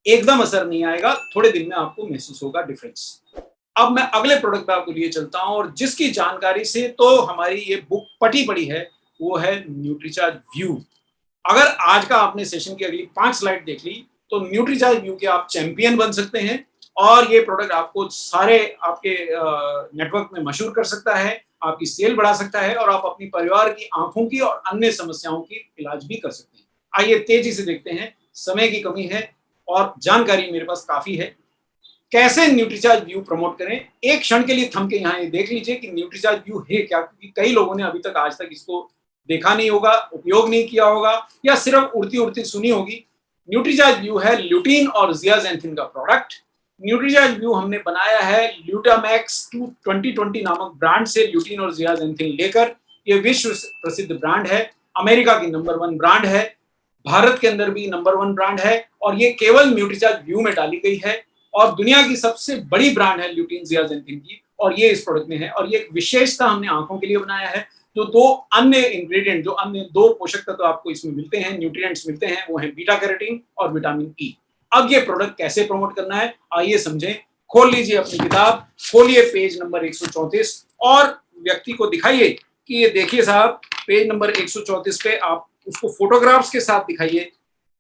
एकदम असर नहीं आएगा, थोड़े दिन में आपको महसूस होगा डिफरेंस। अब मैं अगले प्रोडक्ट पे आपको लिए चलता हूं, और जिसकी जानकारी से तो हमारी ये बुक पटी पड़ी है वो है न्यूट्रीचार्ज व्यू। अगर आज का आपने सेशन की अगली 5 स्लाइड देख ली तो न्यूट्रीचार्ज व्यू के आप चैंपियन बन सकते हैं, और ये प्रोडक्ट आपको सारे आपके नेटवर्क में मशहूर कर सकता है, आपकी सेल बढ़ा सकता है, और आप अपनी परिवार की आंखों की और अन्य समस्याओं की इलाज भी कर सकते हैं। आइए तेजी से देखते हैं, समय की कमी है और जानकारी मेरे पास काफी है। कैसे न्यूट्रीचार्ज व्यू प्रमोट करें, एक क्षण के लिए थम के यहाँ ये देख लीजिए कि न्यूट्रीचार्ज व्यू है क्या, क्योंकि कई लोगों ने अभी तक आज तक इसको देखा नहीं होगा, उपयोग नहीं किया होगा, या सिर्फ उड़ती उड़ती सुनी होगी। न्यूट्रीचार्ज व्यू है ल्यूटीन और जियाजेंथिन का प्रोडक्ट। न्यूट्रीचार्ज व्यू हमने बनाया है ल्यूटामैक्स 2020 नामक ब्रांड से, ल्यूटीन और जियाजेंथिन लेकर। ये विश्व प्रसिद्ध ब्रांड है, अमेरिका की नंबर 1 ब्रांड है, भारत के अंदर भी नंबर 1 ब्रांड है, और ये केवल न्यूट्रीचार्ज व्यू में डाली गई है, और दुनिया की सबसे बड़ी ब्रांड है ल्यूटीन जियाजेंथिन की, और ये इस प्रोडक्ट में है। और ये विशेषता हमने आंखों के लिए बनाया है। जो 2 अन्य इंग्रेडिएंट, जो अन्य 2 पोषक तत्व आपको इसमें मिलते हैं, न्यूट्रिएंट्स मिलते हैं, वो है बीटा कैरोटीन और विटामिन ई। अब ये प्रोडक्ट कैसे प्रमोट करना है आइए समझें। खोल लीजिए अपनी किताब, खोलिए पेज नंबर 134 और व्यक्ति को दिखाइए कि ये देखिए साहब, पेज नंबर 134 पे आप उसको फोटोग्राफ्स के साथ दिखाइए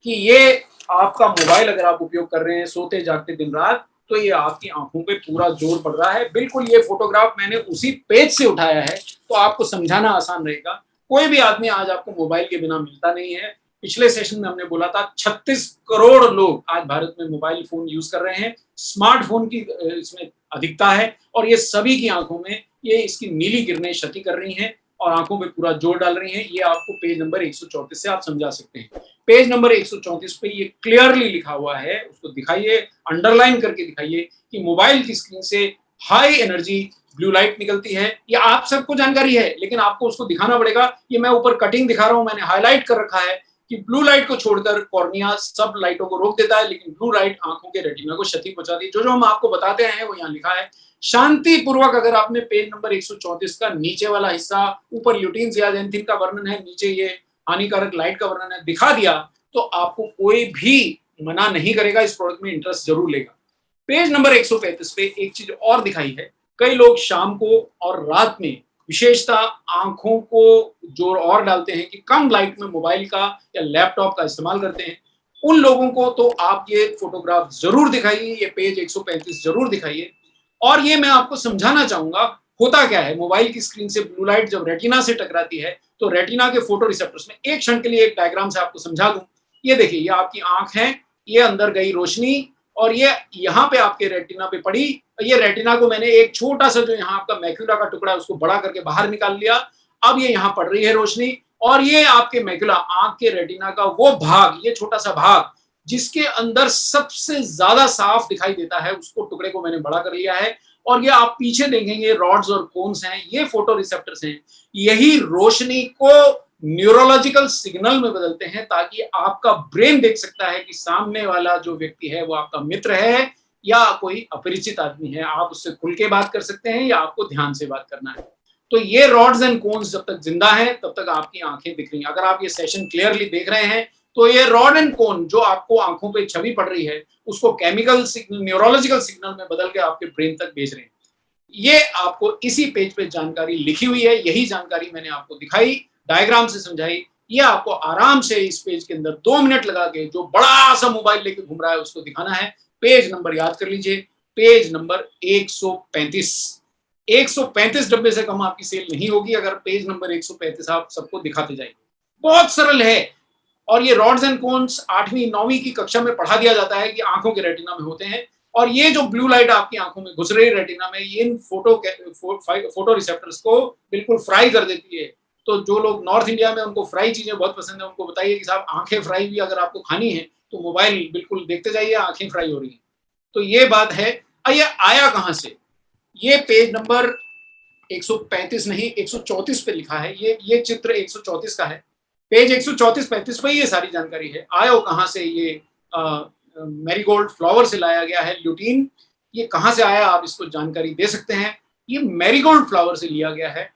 कि ये आपका मोबाइल अगर आप उपयोग कर रहे हैं सोते जागते दिन रात, तो ये आपकी आंखों पे पूरा जोर पड़ रहा है। बिल्कुल ये फोटोग्राफ मैंने उसी पेज से उठाया है, तो आपको समझाना आसान रहेगा। कोई भी आदमी आज आपको मोबाइल के बिना मिलता नहीं है। पिछले सेशन में हमने बोला था 36 करोड़ लोग आज भारत में मोबाइल फोन यूज कर रहे हैं, स्मार्टफोन की इसमें अधिकता है, और ये सभी की आंखों में ये इसकी नीली किरणें क्षति कर रही हैं और आंखों पे पूरा जोर डाल रही हैं। ये आपको पेज नंबर 134 से आप समझा सकते हैं। पेज नंबर 134 पे ये क्लियरली लिखा हुआ है, उसको दिखाइए, अंडरलाइन करके दिखाइए कि मोबाइल की स्क्रीन से हाई एनर्जी ब्लू लाइट निकलती है। ये आप सबको जानकारी है, लेकिन आपको उसको दिखाना पड़ेगा। ये मैं ऊपर कटिंग दिखा रहा हूं, मैंने हाईलाइट कर रखा है कि ब्लू लाइट को छोड़कर कॉर्निया सब लाइटों को रोक देता है, लेकिन ब्लू लाइट आंखों के रेटिना को क्षति पहुंचाती है। जो जो हम आपको बताते हैं वो यहाँ लिखा है। शांतिपूर्वक अगर आपने पेज नंबर 134 का नीचे वाला हिस्सा, ऊपर ल्यूटीन जियाजेंथिन का वर्णन है, नीचे ये हानिकारक लाइट का वर्णन है, दिखा दिया, तो आपको कोई भी मना नहीं करेगा, इस प्रोडक्ट में इंटरेस्ट जरूर लेगा। पेज नंबर 135 पे एक चीज और दिखाई है। कई लोग शाम को और रात में विशेषता आंखों को जोर और डालते हैं कि कम लाइट में मोबाइल का या लैपटॉप का इस्तेमाल करते हैं। उन लोगों को तो आप ये फोटोग्राफ जरूर दिखाइए, ये पेज 135 जरूर दिखाइए। और ये मैं आपको समझाना चाहूंगा होता क्या है। मोबाइल की स्क्रीन से ब्लू लाइट जब रेटिना से टकराती है तो रेटिना के फोटो रिसेप्टर्स में, एक क्षण के लिए एक डायग्राम से आपको समझा दूं। ये देखिए, ये आपकी आंख है, ये अंदर गई रोशनी, और ये यहाँ पे आपके रेटिना पे पड़ी। ये रेटिना को मैंने एक छोटा सा जो यहाँ आपका मैक्यूला का टुकड़ा है उसको बड़ा करके बाहर निकाल लिया। अब ये यहाँ पड़ रही है रोशनी, और ये आपके मैक्यूला, आंख के रेटिना का वो भाग, ये छोटा सा भाग जिसके अंदर सबसे ज्यादा साफ दिखाई देता है, उसको टुकड़े को मैंने बड़ा कर लिया है। और ये आप पीछे देखेंगे रॉड्स और कोन्स हैं, ये फोटो रिसेप्टर्स हैं। यही रोशनी को न्यूरोलॉजिकल सिग्नल में बदलते हैं ताकि आपका ब्रेन देख सकता है कि सामने वाला जो व्यक्ति है वो आपका मित्र है या कोई अपरिचित आदमी है। आप उससे खुल के बात कर सकते हैं या आपको ध्यान से बात करना है। तो ये रॉड्स एंड कोन्स जब तक जिंदा है तब तक आपकी आंखें दिख रही हैं। अगर आप ये सेशन क्लियरली देख रहे हैं तो ये रॉड एंड कोन जो आपको आंखों पे छवि पड़ रही है उसको केमिकल सिग्नल, न्यूरोलॉजिकल सिग्नल में बदल के आपके ब्रेन तक भेज रहे हैं। ये आपको इसी पेज पे जानकारी लिखी हुई है, यही जानकारी मैंने आपको दिखाई, डायग्राम से समझाई। ये आपको आराम से इस पेज के अंदर 2 मिनट लगा के जो बड़ा सा मोबाइल लेके घूम रहा है उसको दिखाना है। पेज नंबर याद कर लीजिए, पेज नंबर 135। 135 डब्बे से कम आपकी सेल नहीं होगी अगर पेज नंबर 135 आप सबको दिखाते जाएंगे। बहुत सरल है। और ये रॉड्स एंड कोन्स 8वीं 9वीं की कक्षा में पढ़ा दिया जाता है कि आंखों के रेटिना में होते हैं, और ये जो ब्लू लाइट आपकी आंखों में घुस रही है रेटिना में, ये इन फोटो रिसेप्टर्स को बिल्कुल फ्राई कर देती है। तो जो लोग नॉर्थ इंडिया में उनको फ्राई चीजें बहुत पसंद है, उनको बताइए कि साहब आंखें फ्राई भी अगर आपको खानी है तो मोबाइल बिल्कुल देखते जाइए, आंखें फ्राई हो रही है। तो ये बात है। ये आया कहां से? ये पेज नंबर 135 नहीं 134 पे लिखा है। ये चित्र 134 का है। पेज 134-35 पे ये सारी जानकारी है। आयो कहां से? ये मैरीगोल्ड फ्लावर से लाया गया है ल्यूटीन। ये कहां से आया आप इसको जानकारी दे सकते हैं। ये मैरीगोल्ड फ्लावर से लिया गया है।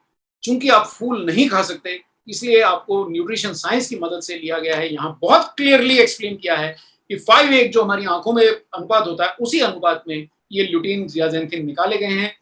चूंकि आप फूल नहीं खा सकते इसलिए आपको न्यूट्रिशन साइंस की मदद से लिया गया है। यहाँ बहुत क्लियरली एक्सप्लेन किया है कि 5:1 जो हमारी आंखों में अनुपात होता है उसी अनुपात में ये ल्यूटीन जियाजेंथिन निकाले गए हैं।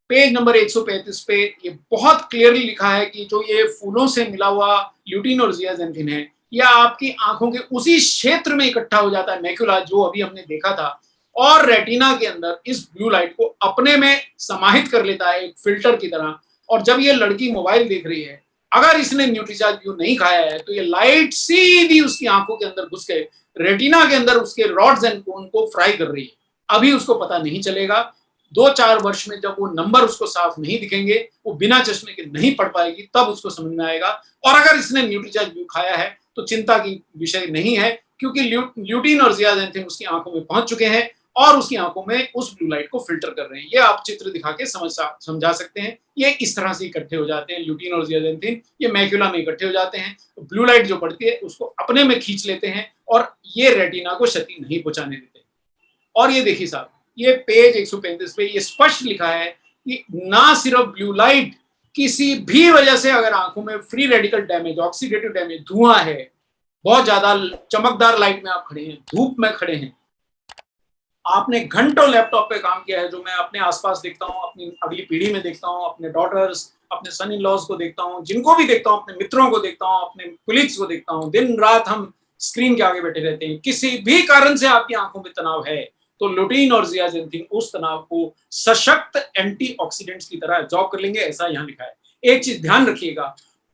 पेज नंबर 135 पे ये बहुत क्लियरली लिखा है कि जो ये फूलों से मिला हुआ ल्यूटीन और जियाजेंथिन है, यह आपकी आंखों के उसी क्षेत्र में इकट्ठा हो जाता है, मैक्युला जो अभी हमने देखा था, और रेटिना के अंदर इस ब्लू लाइट को अपने में समाहित कर लेता है एक फिल्टर की तरह। और जब ये लड़की मोबाइल देख रही है, अगर इसने न्यूट्रीचार्ज व्यू नहीं खाया है तो ये लाइट सीधी उसकी आंखों के अंदर घुस के रेटिना के अंदर उसके रॉड्स एंड कोन को फ्राई कर रही है। अभी उसको पता नहीं चलेगा। 2-4 वर्ष में जब वो नंबर उसको साफ नहीं दिखेंगे, वो बिना चश्मे के नहीं पढ़ पाएगी, तब उसको समझ में आएगा। और अगर इसने न्यूट्रीचार्ज व्यू खाया है तो चिंता की विषय नहीं है, क्योंकि ल्यूटीन और जियाजेंथिन उसकी आंखों में पहुंच चुके हैं और उसकी आंखों में उस ब्लू लाइट को फिल्टर कर रहे हैं। ये आप चित्र दिखा के समझा सकते हैं। ये इस तरह से इकट्ठे हो जाते हैं ल्यूटीन और जियाजेंथिन, ये मैक्युला में इकट्ठे हो जाते हैं। तो ब्लू लाइट जो पड़ती है उसको अपने में खींच लेते हैं और ये रेटिना को क्षति नहीं पहुंचाने देते। और ये देखिए साहब, ये पेज 135 पे ये स्पष्ट लिखा है कि ना सिर्फ ब्लू लाइट, किसी भी वजह से अगर आंखों में free radical damage, oxidative damage, धुआं है, बहुत ज्यादा चमकदार लाइट में आप खड़े हैं, धूप में खड़े हैं, आपने घंटों लैपटॉप पे काम किया है, जो मैं अपने आसपास देखता हूँ, अपनी अगली पीढ़ी में देखता हूँ, अपने डॉटर्स, अपने सन इन लॉज को देखता हूँ, जिनको भी देखता हूँ, अपने मित्रों को देखता हूँ, अपने कुलीग्स को देखता हूँ, दिन रात हम स्क्रीन के आगे बैठे रहते हैं। किसी भी कारण से आपकी आंखों में तनाव है तो ल्यूटीन और जियाजेंथिन उस तनाव को सशक्त एंटीऑक्सीडेंट्स की तरह एब्जॉर्ब कर लेंगे, ऐसा यहाँ लिखा है। एक चीज ध्यान रखिएगा,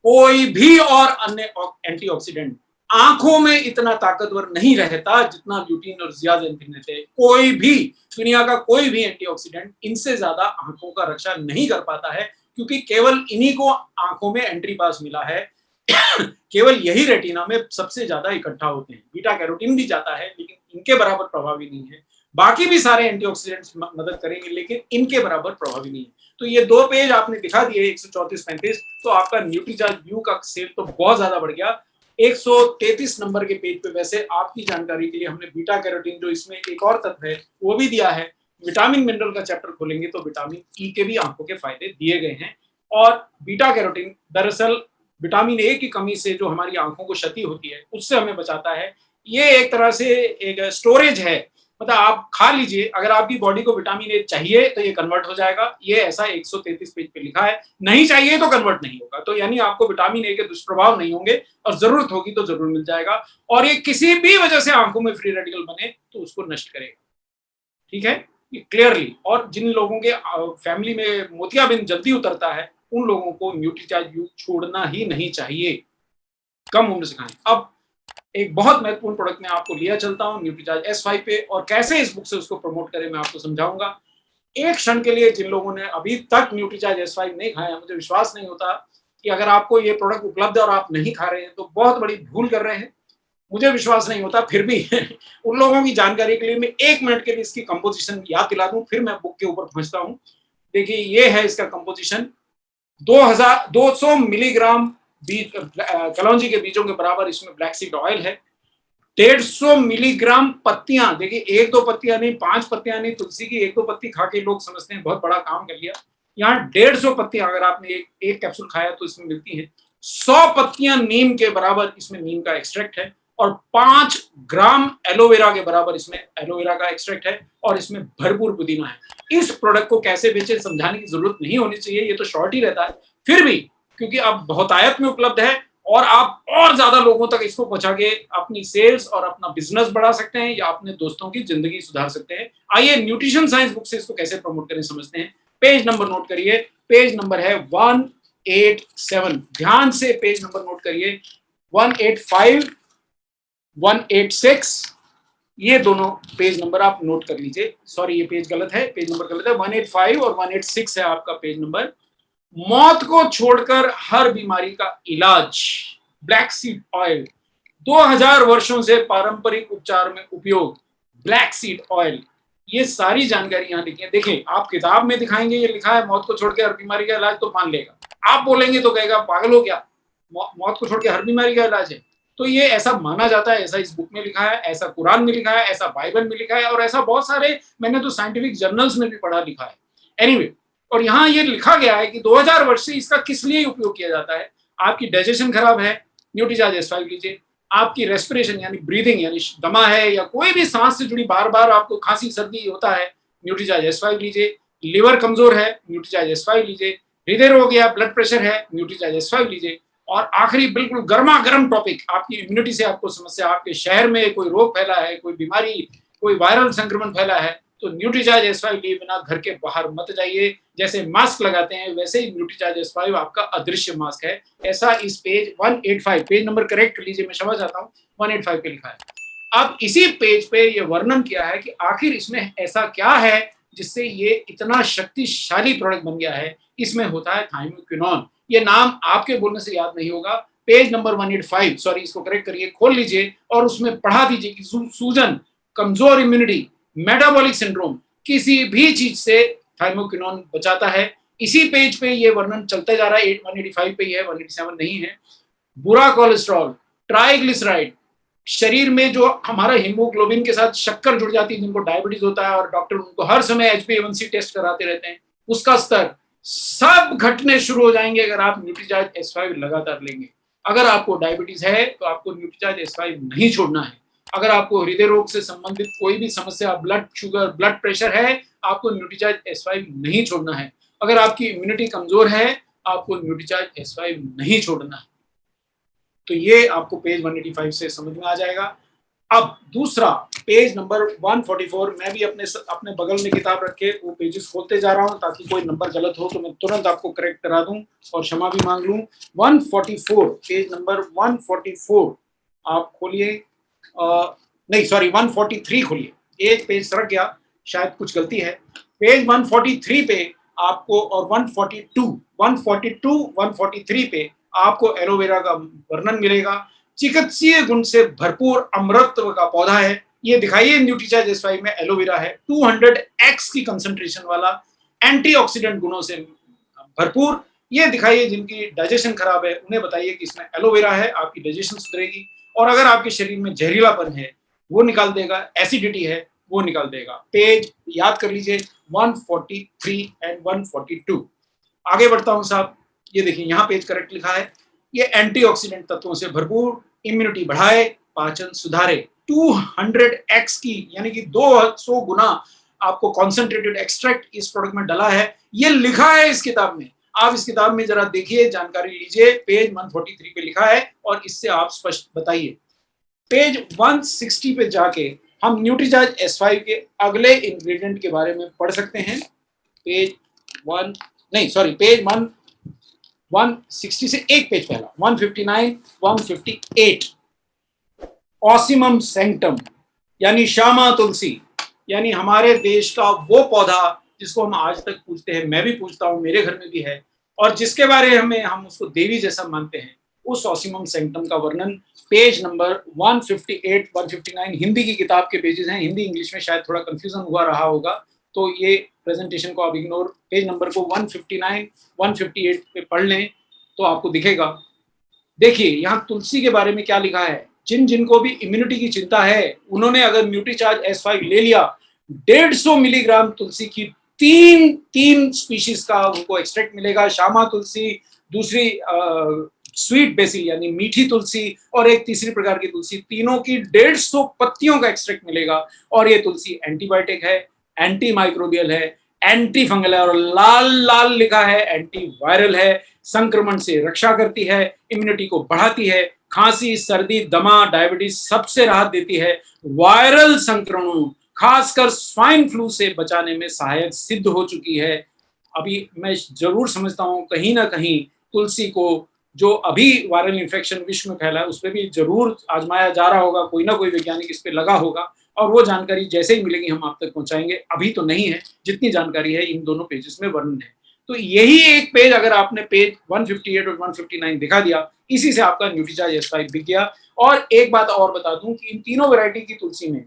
कोई भी और अन्य एंटीऑक्सीडेंट आंखों में इतना ताकतवर नहीं रहता जितना ल्यूटीन और जियाजेंथिन रहते हैं। कोई भी दुनिया का कोई भी एंटीऑक्सीडेंट इनसे ज्यादा आंखों का रक्षा नहीं कर पाता है, क्योंकि केवल इन्हीं को आंखों में एंट्री पास मिला है। केवल यही रेटिना में सबसे ज्यादा इकट्ठा होते हैं। बीटा कैरोटीन भी जाता है लेकिन इनके बराबर प्रभावी नहीं है। बाकी भी सारे एंटीऑक्सीडेंट्स मदद करेंगे लेकिन इनके बराबर प्रभावी नहीं है। तो ये 2 पेज आपने दिखा दिए 134-35, तो आपका न्यूट्रीचार्ज व्यू का सेल तो बहुत ज्यादा बढ़ गया। 133 नंबर के पेज पे वैसे आपकी जानकारी के लिए हमने बीटा कैरोटीन, जो इसमें एक और तत्व है, वो भी दिया है। विटामिन मिनरल का चैप्टर खोलेंगे तो विटामिन ई के भी आंखों के फायदे दिए गए हैं। और बीटा कैरोटीन दरअसल विटामिन ए की कमी से जो हमारी आंखों को क्षति होती है उससे हमें बचाता है। ये एक तरह से एक स्टोरेज है, मतलब आप खा लीजिए, अगर आपकी बॉडी को विटामिन ए चाहिए तो ये कन्वर्ट हो जाएगा। ये ऐसा 133 पेज पे लिखा है। नहीं चाहिए तो कन्वर्ट नहीं होगा। तो यानी आपको विटामिन ए के दुष्प्रभाव नहीं होंगे और जरूरत होगी तो जरूर मिल जाएगा। और ये किसी भी वजह से आंखों में फ्री रेडिकल बने तो उसको नष्ट करेगा। ठीक है, ये क्लियरली। और जिन लोगों के फैमिली में मोतियाबिंद जल्दी उतरता है उन लोगों को न्यूट्रीचार्ज व्यू छोड़ना ही नहीं चाहिए, कम उम्र से खाएं। अब एक बहुत महत्वपूर्ण प्रोडक्ट मैं आपको लिया चलता हूं न्यूट्रीचार्ज S5 पे, और कैसे इस बुक से उसको प्रमोट करें मैं आपको समझाऊंगा। एक क्षण के लिए जिन लोगों ने अभी तक न्यूट्रीचार्ज S5 नहीं खाया, मुझे विश्वास नहीं होता कि अगर आपको ये प्रोडक्ट उपलब्ध है और आप नहीं खा रहे हैं तो बहुत बड़ी भूल कर रहे हैं। मुझे विश्वास नहीं होता, फिर भी उन लोगों की जानकारी के लिए मैं 1 मिनट के लिए इसकी कंपोजिशन याद दिला दूं, फिर मैं बुक के ऊपर पहुंचता हूं। देखिए ये है इसका कंपोजिशन। 200 मिलीग्राम कलौंजी के बीजों के बराबर इसमें ब्लैक सीड ऑयल है। 150 मिलीग्राम पत्तियां, देखिए 1-2 पत्तियां नहीं, 5 पत्तियां नहीं, तुलसी की 1-2 पत्ती खा के लोग समझते हैं बहुत बड़ा काम कर लिया। यहाँ 150 पत्तियां अगर आपने एक कैप्सूल खाया तो इसमें मिलती है। 100 पत्तियां नीम के बराबर इसमें नीम का एक्सट्रैक्ट है, और 5 ग्राम एलोवेरा के बराबर इसमें एलोवेरा का एक्सट्रैक्ट है, और इसमें भरपूर पुदीना है। इस प्रोडक्ट को कैसे बेचे समझाने की जरूरत नहीं होनी चाहिए, ये तो शॉर्ट ही रहता है। फिर भी क्योंकि अब बहुतायत में उपलब्ध है और आप और ज्यादा लोगों तक इसको पहुंचा के अपनी सेल्स और अपना बिजनेस बढ़ा सकते हैं या अपने दोस्तों की जिंदगी सुधार सकते हैं। आइए न्यूट्रिशन साइंस बुक से इसको कैसे प्रमोट करें समझते हैं। पेज नंबर नोट करिए, पेज नंबर है 187। ध्यान से पेज नंबर नोट करिए, 185, 186, ये दोनों पेज नंबर आप नोट कर लीजिए। सॉरी, ये पेज गलत है, पेज नंबर गलत है। 185 और 186 है आपका पेज नंबर। मौत को छोड़कर हर बीमारी का इलाज, ब्लैक सीड ऑयल, 2000 वर्षों से पारंपरिक उपचार में उपयोग, ब्लैक सीड ऑयल। ये सारी जानकारी यहाँ लिखी है। देखिए, आप किताब में दिखाएंगे ये लिखा है मौत को छोड़ के हर बीमारी का इलाज, तो मान लेगा। आप बोलेंगे तो कहेगा पागल हो क्या, मौत को छोड़ के हर बीमारी का इलाज है। तो ये ऐसा माना जाता है, ऐसा इस बुक में लिखा है, ऐसा कुरान में लिखा है, ऐसा बाइबल में लिखा है, और ऐसा बहुत सारे मैंने तो साइंटिफिक जर्नल्स में भी पढ़ा लिखा है। एनीवे, और यहाँ ये लिखा गया है कि 2000 वर्ष से इसका किस लिए उपयोग किया जाता है। आपकी डाइजेशन खराब है, न्यूट्रीचार्ज S5 लीजिए। आपकी रेस्पिरेशन यानी ब्रीदिंग यानी दमा है, या कोई भी सांस से जुड़ी बार बार आपको खांसी सर्दी होता है, न्यूट्रीचार्ज S5 लीजिए। लिवर कमजोर है, न्यूट्रीचार्ज S5 लीजिए। हृदय रोग या ब्लड प्रेशर है, न्यूट्रीचार्ज S5 लीजिए। और आखिरी बिल्कुल गर्मा गर्म टॉपिक, आपकी इम्यूनिटी से आपको समस्या, आपके शहर में कोई रोग फैला है, कोई बीमारी, कोई वायरल संक्रमण फैला है, तो न्यूट्रीचार्ज S5 लिए बिना घर के बाहर मत जाइए। जैसे मास्क लगाते हैं वैसे ही न्यूट्रीचार्ज S5 आपका अदृश्य मास्क है। ऐसा इस पेज 185, पेज नंबर करेक्ट कर लीजिए, मैं क्षमा चाहता हूँ, 185 पे लिखा है। अब इसी पेज पे ये वर्णन किया है कि आखिर इसमें ऐसा क्या है जिससे ये इतना शक्तिशाली प्रोडक्ट बन गया है। इसमें होता है थाइमोक्विनोन। ये नाम आपके बोलने से याद नहीं होगा। पेज नंबर 185, सॉरी इसको करेक्ट करिए, खोल लीजिए और उसमें पढ़ा दीजिए कि सूजन, कमजोर इम्यूनिटी, मेटाबॉलिक सिंड्रोम, किसी भी चीज से थाइमोक्विनोन बचाता है। इसी पेज पे ये वर्णन चलते जा रहा है, 185 पे ही है, 187 नहीं है। बुरा कोलेस्ट्रॉल, ट्राइग्लिसराइड, शरीर में जो हमारा हीमोग्लोबिन के साथ शक्कर जुड़ जाती है, जिनको डायबिटीज होता है और डॉक्टर उनको हर समय HbA1c टेस्ट कराते रहते हैं, उसका स्तर सब घटने शुरू हो जाएंगे अगर आप न्यूट्रीचार्ज S5 लगातार लेंगे। अगर आपको डायबिटीज है तो आपको न्यूट्रीचार्ज S5 नहीं छोड़ना है। अगर आपको हृदय रोग से संबंधित कोई भी समस्या, ब्लड शुगर, ब्लड प्रेशर है, आपको न्यूट्रीचार्ज S5 नहीं छोड़ना है। अगर आपकी इम्यूनिटी कमजोर है, आपको न्यूट्रीचार्ज S5 नहीं छोड़ना है। तो ये आपको पेज 185 से समझ में आ जाएगा। अब दूसरा पेज नंबर 144, मैं भी अपने बगल में किताब रखे वो पेजेस खोलते जा रहा हूं ताकि कोई नंबर गलत हो तो मैं तुरंत आपको करेक्ट करा दूं और क्षमा भी मांग लूं। 144, पेज नंबर 144 आप खोलिए, नहीं सॉरी 143 खोलिए, एक पेज सरक गया, शायद कुछ गलती है। पेज 143 पे आपको और 142, 143 पे आपको एलोवेरा का वर्णन मिलेगा। चिकित्सीय गुण से भरपूर अमृतत्व का पौधा है। ये दिखाइए न्यूट्रीचार्ज S5 में एलोवेरा है, 200x की कंसंट्रेशन वाला, एंटीऑक्सीडेंट गुणों से भरपूर। ये दिखाइए जिनकी डाइजेशन खराब है उन्हें बताइए कि इसमें एलोवेरा है, आपकी डाइजेशन सुधरेगी। और अगर आपके शरीर में जहरीलापन है वो निकाल देगा, एसिडिटी है वो निकाल देगा। पेज याद कर लीजिए 143 एंड 142। आगे बढ़ता हूं साहब, ये देखिए यहाँ पेज करेक्ट लिखा है। ये एंटीऑक्सीडेंट तत्वों से भरपूर, इम्यूनिटी बढ़ाए, पाचन सुधारे। 200x की यानी कि 200 गुना आपको कॉन्सेंट्रेटेड एक्सट्रैक्ट इस प्रोडक्ट में डला है। ये लिखा है इस किताब में, आप इस किताब में जरा देखिए, जानकारी लीजिए। पेज 143 पे लिखा है और इससे आप स्पष्ट बताइए। पेज 160 पे जाके हम न्यूट्रीचार्ज S5 के अगले इंग्रेडिएंट के बारे में पढ़ सकते हैं। पेज 160 से एक पेज पहला, 159, 158। ऑसिमम सैंक्टम यानी श्यामा तुलसी, यानी हमारे देश का वो पौधा जिसको हम आज तक पूजते हैं, मैं भी पूजता हूँ, मेरे घर में भी है, और जिसके बारे में हम उसको देवी जैसा मानते हैं, उस ऑसिमम सैंक्टम का वर्णन पेज नंबर 158, 159 हिंदी की किताब के पेजेस हैं। हिंदी इंग्लिश में शायद थोड़ा कंफ्यूजन हुआ रहा होगा, तो ये प्रेजेंटेशन को आप इग्नोर, पेज नंबर को 159, 158 पे पढ़ लें तो आपको दिखेगा। देखिए यहाँ तुलसी के बारे में क्या लिखा है। जिनको भी इम्यूनिटी की चिंता है उन्होंने अगर न्यूट्रीचार्ज S5 ले लिया, 150 मिलीग्राम तुलसी की तीन स्पीशीज का उनको एक्सट्रैक्ट मिलेगा। श्यामा तुलसी, दूसरी स्वीट बेसिल यानी मीठी तुलसी, और एक तीसरी प्रकार की तुलसी, तीनों की 150 पत्तियों का एक्सट्रैक्ट मिलेगा। और ये तुलसी एंटीबायोटिक है, एंटी माइक्रोबियल है, एंटी फंगल है, और लाल लाल लिखा है एंटी वायरल है। संक्रमण से रक्षा करती है, इम्यूनिटी को बढ़ाती है, खांसी, सर्दी, दमा, डायबिटीज सबसे राहत देती है, वायरल संक्रमणों खासकर स्वाइन फ्लू से बचाने में सहायक सिद्ध हो चुकी है। अभी मैं जरूर समझता हूं कहीं ना कहीं तुलसी को, जो अभी वायरल इन्फेक्शन विश्व में फैला है, उस पर भी जरूर आजमाया जा रहा होगा, कोई ना कोई वैज्ञानिक इस पे लगा होगा, और वो जानकारी जैसे ही मिलेगी हम आप तक पहुंचाएंगे। अभी तो नहीं है, जितनी जानकारी है इन दोनों पेजेस में वर्णन है। तो यही एक पेज अगर आपने पेज 158 और 159 दिखा दिया, इसी से आपका न्यूट्रीचार्ज S5 बिक गया। और एक बात और बता दूं कि इन तीनों वैरायटी की तुलसी में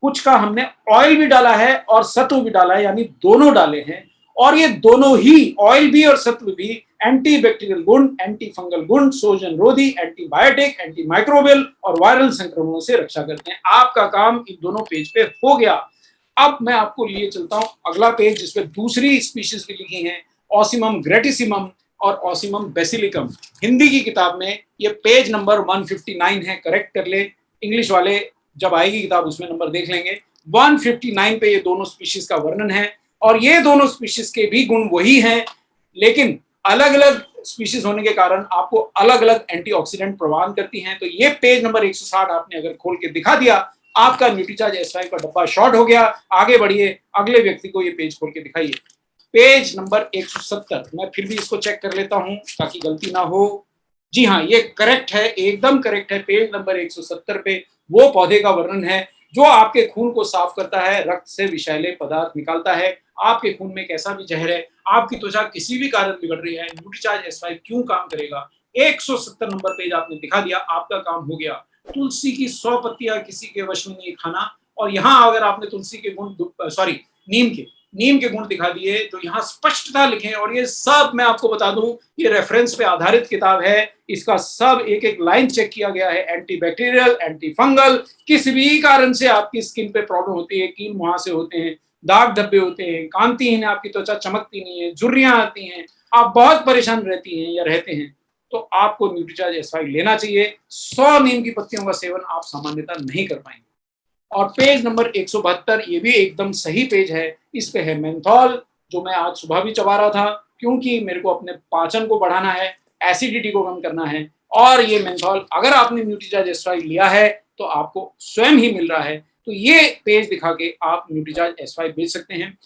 कुछ का हमने ऑयल भी डाला है और सत्व भी डाला है, यानी दोनों डाले हैं, और ये दोनों ही ऑयल भी और सत्व भी एंटी बैक्टीरियल गुण, एंटी फंगल गुण, सोजन रोधी, एंटीबायोटिक, एंटी माइक्रोबियल और वायरल संक्रमणों से रक्षा करते हैं। आपका काम इन दोनों पेज पे हो गया। अब मैं आपको लिए चलता हूं अगला पेज, जिसपे दूसरी स्पीशीज भी लिखी हैं, ऑसिमम ग्रेटिसिमम और ऑसिमम बेसिलिकम। हिंदी की किताब में ये पेज नंबर 159 है, करेक्ट कर ले। इंग्लिश वाले जब आएगी किताब उसमें नंबर देख लेंगे। 159 पे ये दोनों स्पीशीज का वर्णन है, और ये दोनों स्पीशीज के भी गुण वही हैं, लेकिन अलग अलग स्पीशीज होने के कारण आपको अलग अलग एंटीऑक्सीडेंट प्रदान करती हैं। तो ये पेज नंबर 160 आपने अगर खोल के दिखा दिया, आपका न्यूट्रीचार्ज S5 का डब्बा शॉर्ट हो गया। आगे बढ़िए, अगले व्यक्ति को ये पेज खोल के दिखाइए। पेज नंबर 170, मैं फिर भी इसको चेक कर लेता हूं ताकि गलती ना हो। जी हाँ, ये करेक्ट है, एकदम करेक्ट है। पेज नंबर 170 पे वो पौधे का वर्णन है जो आपके खून को साफ करता है, रक्त से विषैले पदार्थ निकालता है। आपके खून में कैसा भी जहर है, आपकी त्वचा किसी भी कारण बिगड़ रही है, न्यूट्रीचार्ज S5 क्यों काम करेगा। 170 नंबर पेज आपने दिखा दिया, आपका काम हो गया। तुलसी की 100 पत्तियां किसी के वश में नहीं खाना, और यहाँ अगर आपने तुलसी के गुण, सॉरी नीम के गुण दिखा दिए, तो यहाँ स्पष्टता लिखे। और ये सब मैं आपको बता दूं, ये रेफरेंस पे आधारित किताब है, इसका सब एक एक लाइन चेक किया गया है। एंटी बैक्टीरियल, एंटी फंगल, किसी भी कारण से आपकी स्किन पे प्रॉब्लम होती है, कील मुहासे होते हैं, दाग धब्बे होते हैं, कांतिहीन आपकी त्वचा चमकती नहीं है, झुर्रियां आती हैं, आप बहुत परेशान रहती हैं या रहते हैं, तो आपको न्यूट्रीचार्ज S5 लेना चाहिए। 100 नीम की पत्तियों का सेवन आप सामान्यतः नहीं कर पाएंगे। और पेज नंबर 172, ये भी एकदम सही पेज है। इस पे है मेंथॉल, जो मैं आज सुबह भी चबा रहा था, क्योंकि मेरे को अपने पाचन को बढ़ाना है, एसिडिटी को कम करना है। और ये मेंथॉल अगर आपने न्यूट्रीचार्ज S5 लिया है तो आपको स्वयं ही मिल रहा है। तो ये पेज दिखा के आप न्यूट्रीचार्ज S5 बेच सकते हैं।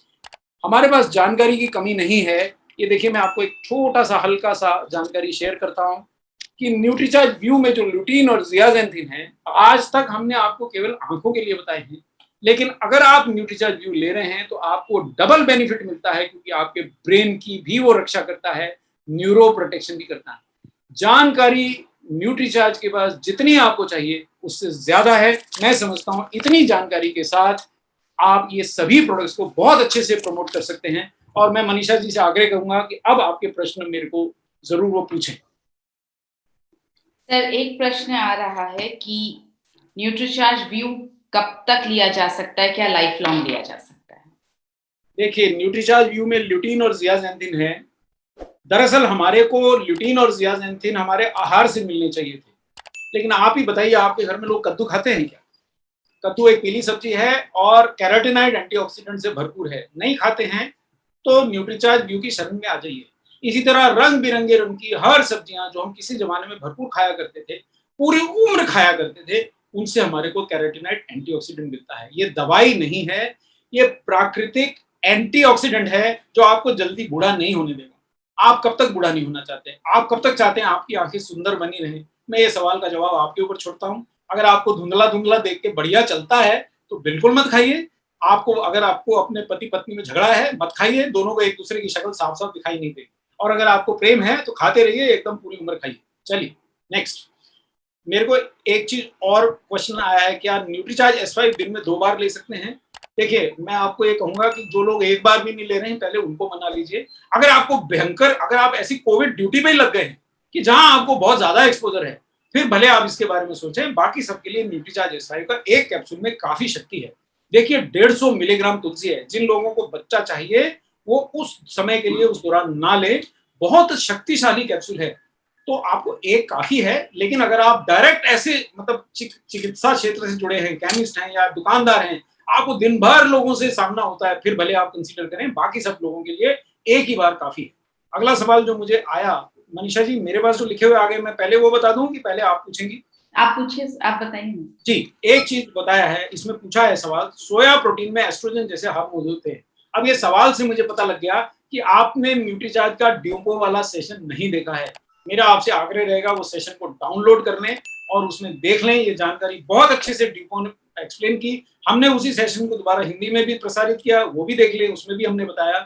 हमारे पास जानकारी की कमी नहीं है। ये देखिए, मैं आपको एक छोटा सा हल्का सा जानकारी शेयर करता हूँ कि न्यूट्रीचार्ज व्यू में जो ल्यूटीन और जियाजेंथिन है, आज तक हमने आपको केवल आंखों के लिए बताए हैं, लेकिन अगर आप न्यूट्रीचार्ज व्यू ले रहे हैं तो आपको डबल बेनिफिट मिलता है, क्योंकि आपके ब्रेन की भी वो रक्षा करता है, न्यूरो प्रोटेक्शन भी करता है। जानकारी न्यूट्रीचार्ज के पास जितनी आपको चाहिए उससे ज्यादा है। मैं समझता हूँ इतनी जानकारी के साथ आप ये सभी प्रोडक्ट्स को बहुत अच्छे से प्रमोट कर सकते हैं। और मैं मनीषा जी से आग्रह करूंगा कि अब आपके प्रश्न मेरे को जरूर वो पूछें। सर, एक प्रश्न आ रहा है कि न्यूट्रीचार्ज व्यू कब तक लिया जा सकता है, क्या लाइफ लॉन्ग लिया जा सकता है? देखिए, न्यूट्रीचार्ज व्यू में ल्यूटीन और जियाजेंथिन है। दरअसल हमारे को ल्यूटीन और जियाजेंथिन हमारे आहार से मिलने चाहिए थे, लेकिन आप ही बताइए, आपके घर में लोग कद्दू खाते हैं क्या? कद्दू एक पीली सब्जी है और कैरोटीनॉइड एंटीऑक्सीडेंट से भरपूर है। नहीं खाते हैं तो न्यूट्रीचार्ज व्यू की शरण में आ जाइए। इसी तरह रंग बिरंगे रंग की हर सब्जियां जो हम किसी जमाने में भरपूर खाया करते थे, पूरी उम्र खाया करते थे, उनसे हमारे को कैरोटीनॉइड एंटीऑक्सीडेंट मिलता है। ये दवाई नहीं है, ये प्राकृतिक एंटीऑक्सीडेंट है जो आपको जल्दी बूढ़ा नहीं होने देगा। आप कब तक बूढ़ा नहीं होना चाहते? आप कब तक चाहते हैं आपकी आंखें सुंदर बनी रहें? मैं ये सवाल का जवाब आपके ऊपर छोड़ता हूँ। अगर आपको धुंधला धुंधला देख के बढ़िया चलता है तो बिल्कुल मत खाइए। अगर आपको अपने पति पत्नी में झगड़ा है, मत खाइए, दोनों को एक दूसरे की शक्ल साफ साफ दिखाई नहीं देगी। और अगर आपको प्रेम है तो खाते रहिए, एकदम पूरी उम्र खाइए। चलिए नेक्स्ट। मेरे को एक चीज और क्वेश्चन आया है, क्या न्यूट्रीचार्ज S5 दिन में 2 बार ले सकते हैं? देखिए, मैं आपको ये कहूंगा कि जो लोग एक बार भी नहीं ले रहे हैं, पहले उनको मना लीजिए। अगर आपको अगर आप ऐसी कोविड ड्यूटी पे ही लग गए हैं कि जहां आपको बहुत ज्यादा एक्सपोजर है, फिर भले आप इसके बारे में सोचें। बाकी सबके लिए न्यूट्रीचार्ज S5 का एक कैप्सूल में काफी शक्ति है। देखिए, 150 मिलीग्राम तुलसी है। जिन लोगों को बच्चा चाहिए वो उस समय के लिए उस दौरान ना ले, बहुत शक्तिशाली कैप्सूल है। तो आपको एक काफी है। लेकिन अगर आप डायरेक्ट ऐसे मतलब चिकित्सा क्षेत्र से जुड़े हैं, केमिस्ट हैं या दुकानदार हैं, आपको दिन भर लोगों से सामना होता है, फिर भले आप कंसीडर करें। बाकी सब लोगों के लिए एक ही बार काफी है। अगला सवाल जो मुझे आया मनीषा जी मेरे पास जो लिखे हुए आ गए, मैं पहले वो बता दूं कि पहले आप पूछेंगी? आप पूछिए, आप बताइए जी। एक चीज बताया है, इसमें पूछा है सवाल, सोया प्रोटीन में एस्ट्रोजन जैसे हार्मोन होते हैं। अब ये सवाल से मुझे पता लग गया कि आपने न्यूट्रीचार्ज का ड्यूपो वाला सेशन नहीं देखा है। मेरा आपसे आग्रह रहेगा वो सेशन को डाउनलोड कर लें और उसमें देख लें। ये जानकारी बहुत अच्छे से ड्यूपो ने एक्सप्लेन की। हमने उसी सेशन को दोबारा हिंदी में भी प्रसारित किया, वो भी देख लें। उसमें भी हमने बताया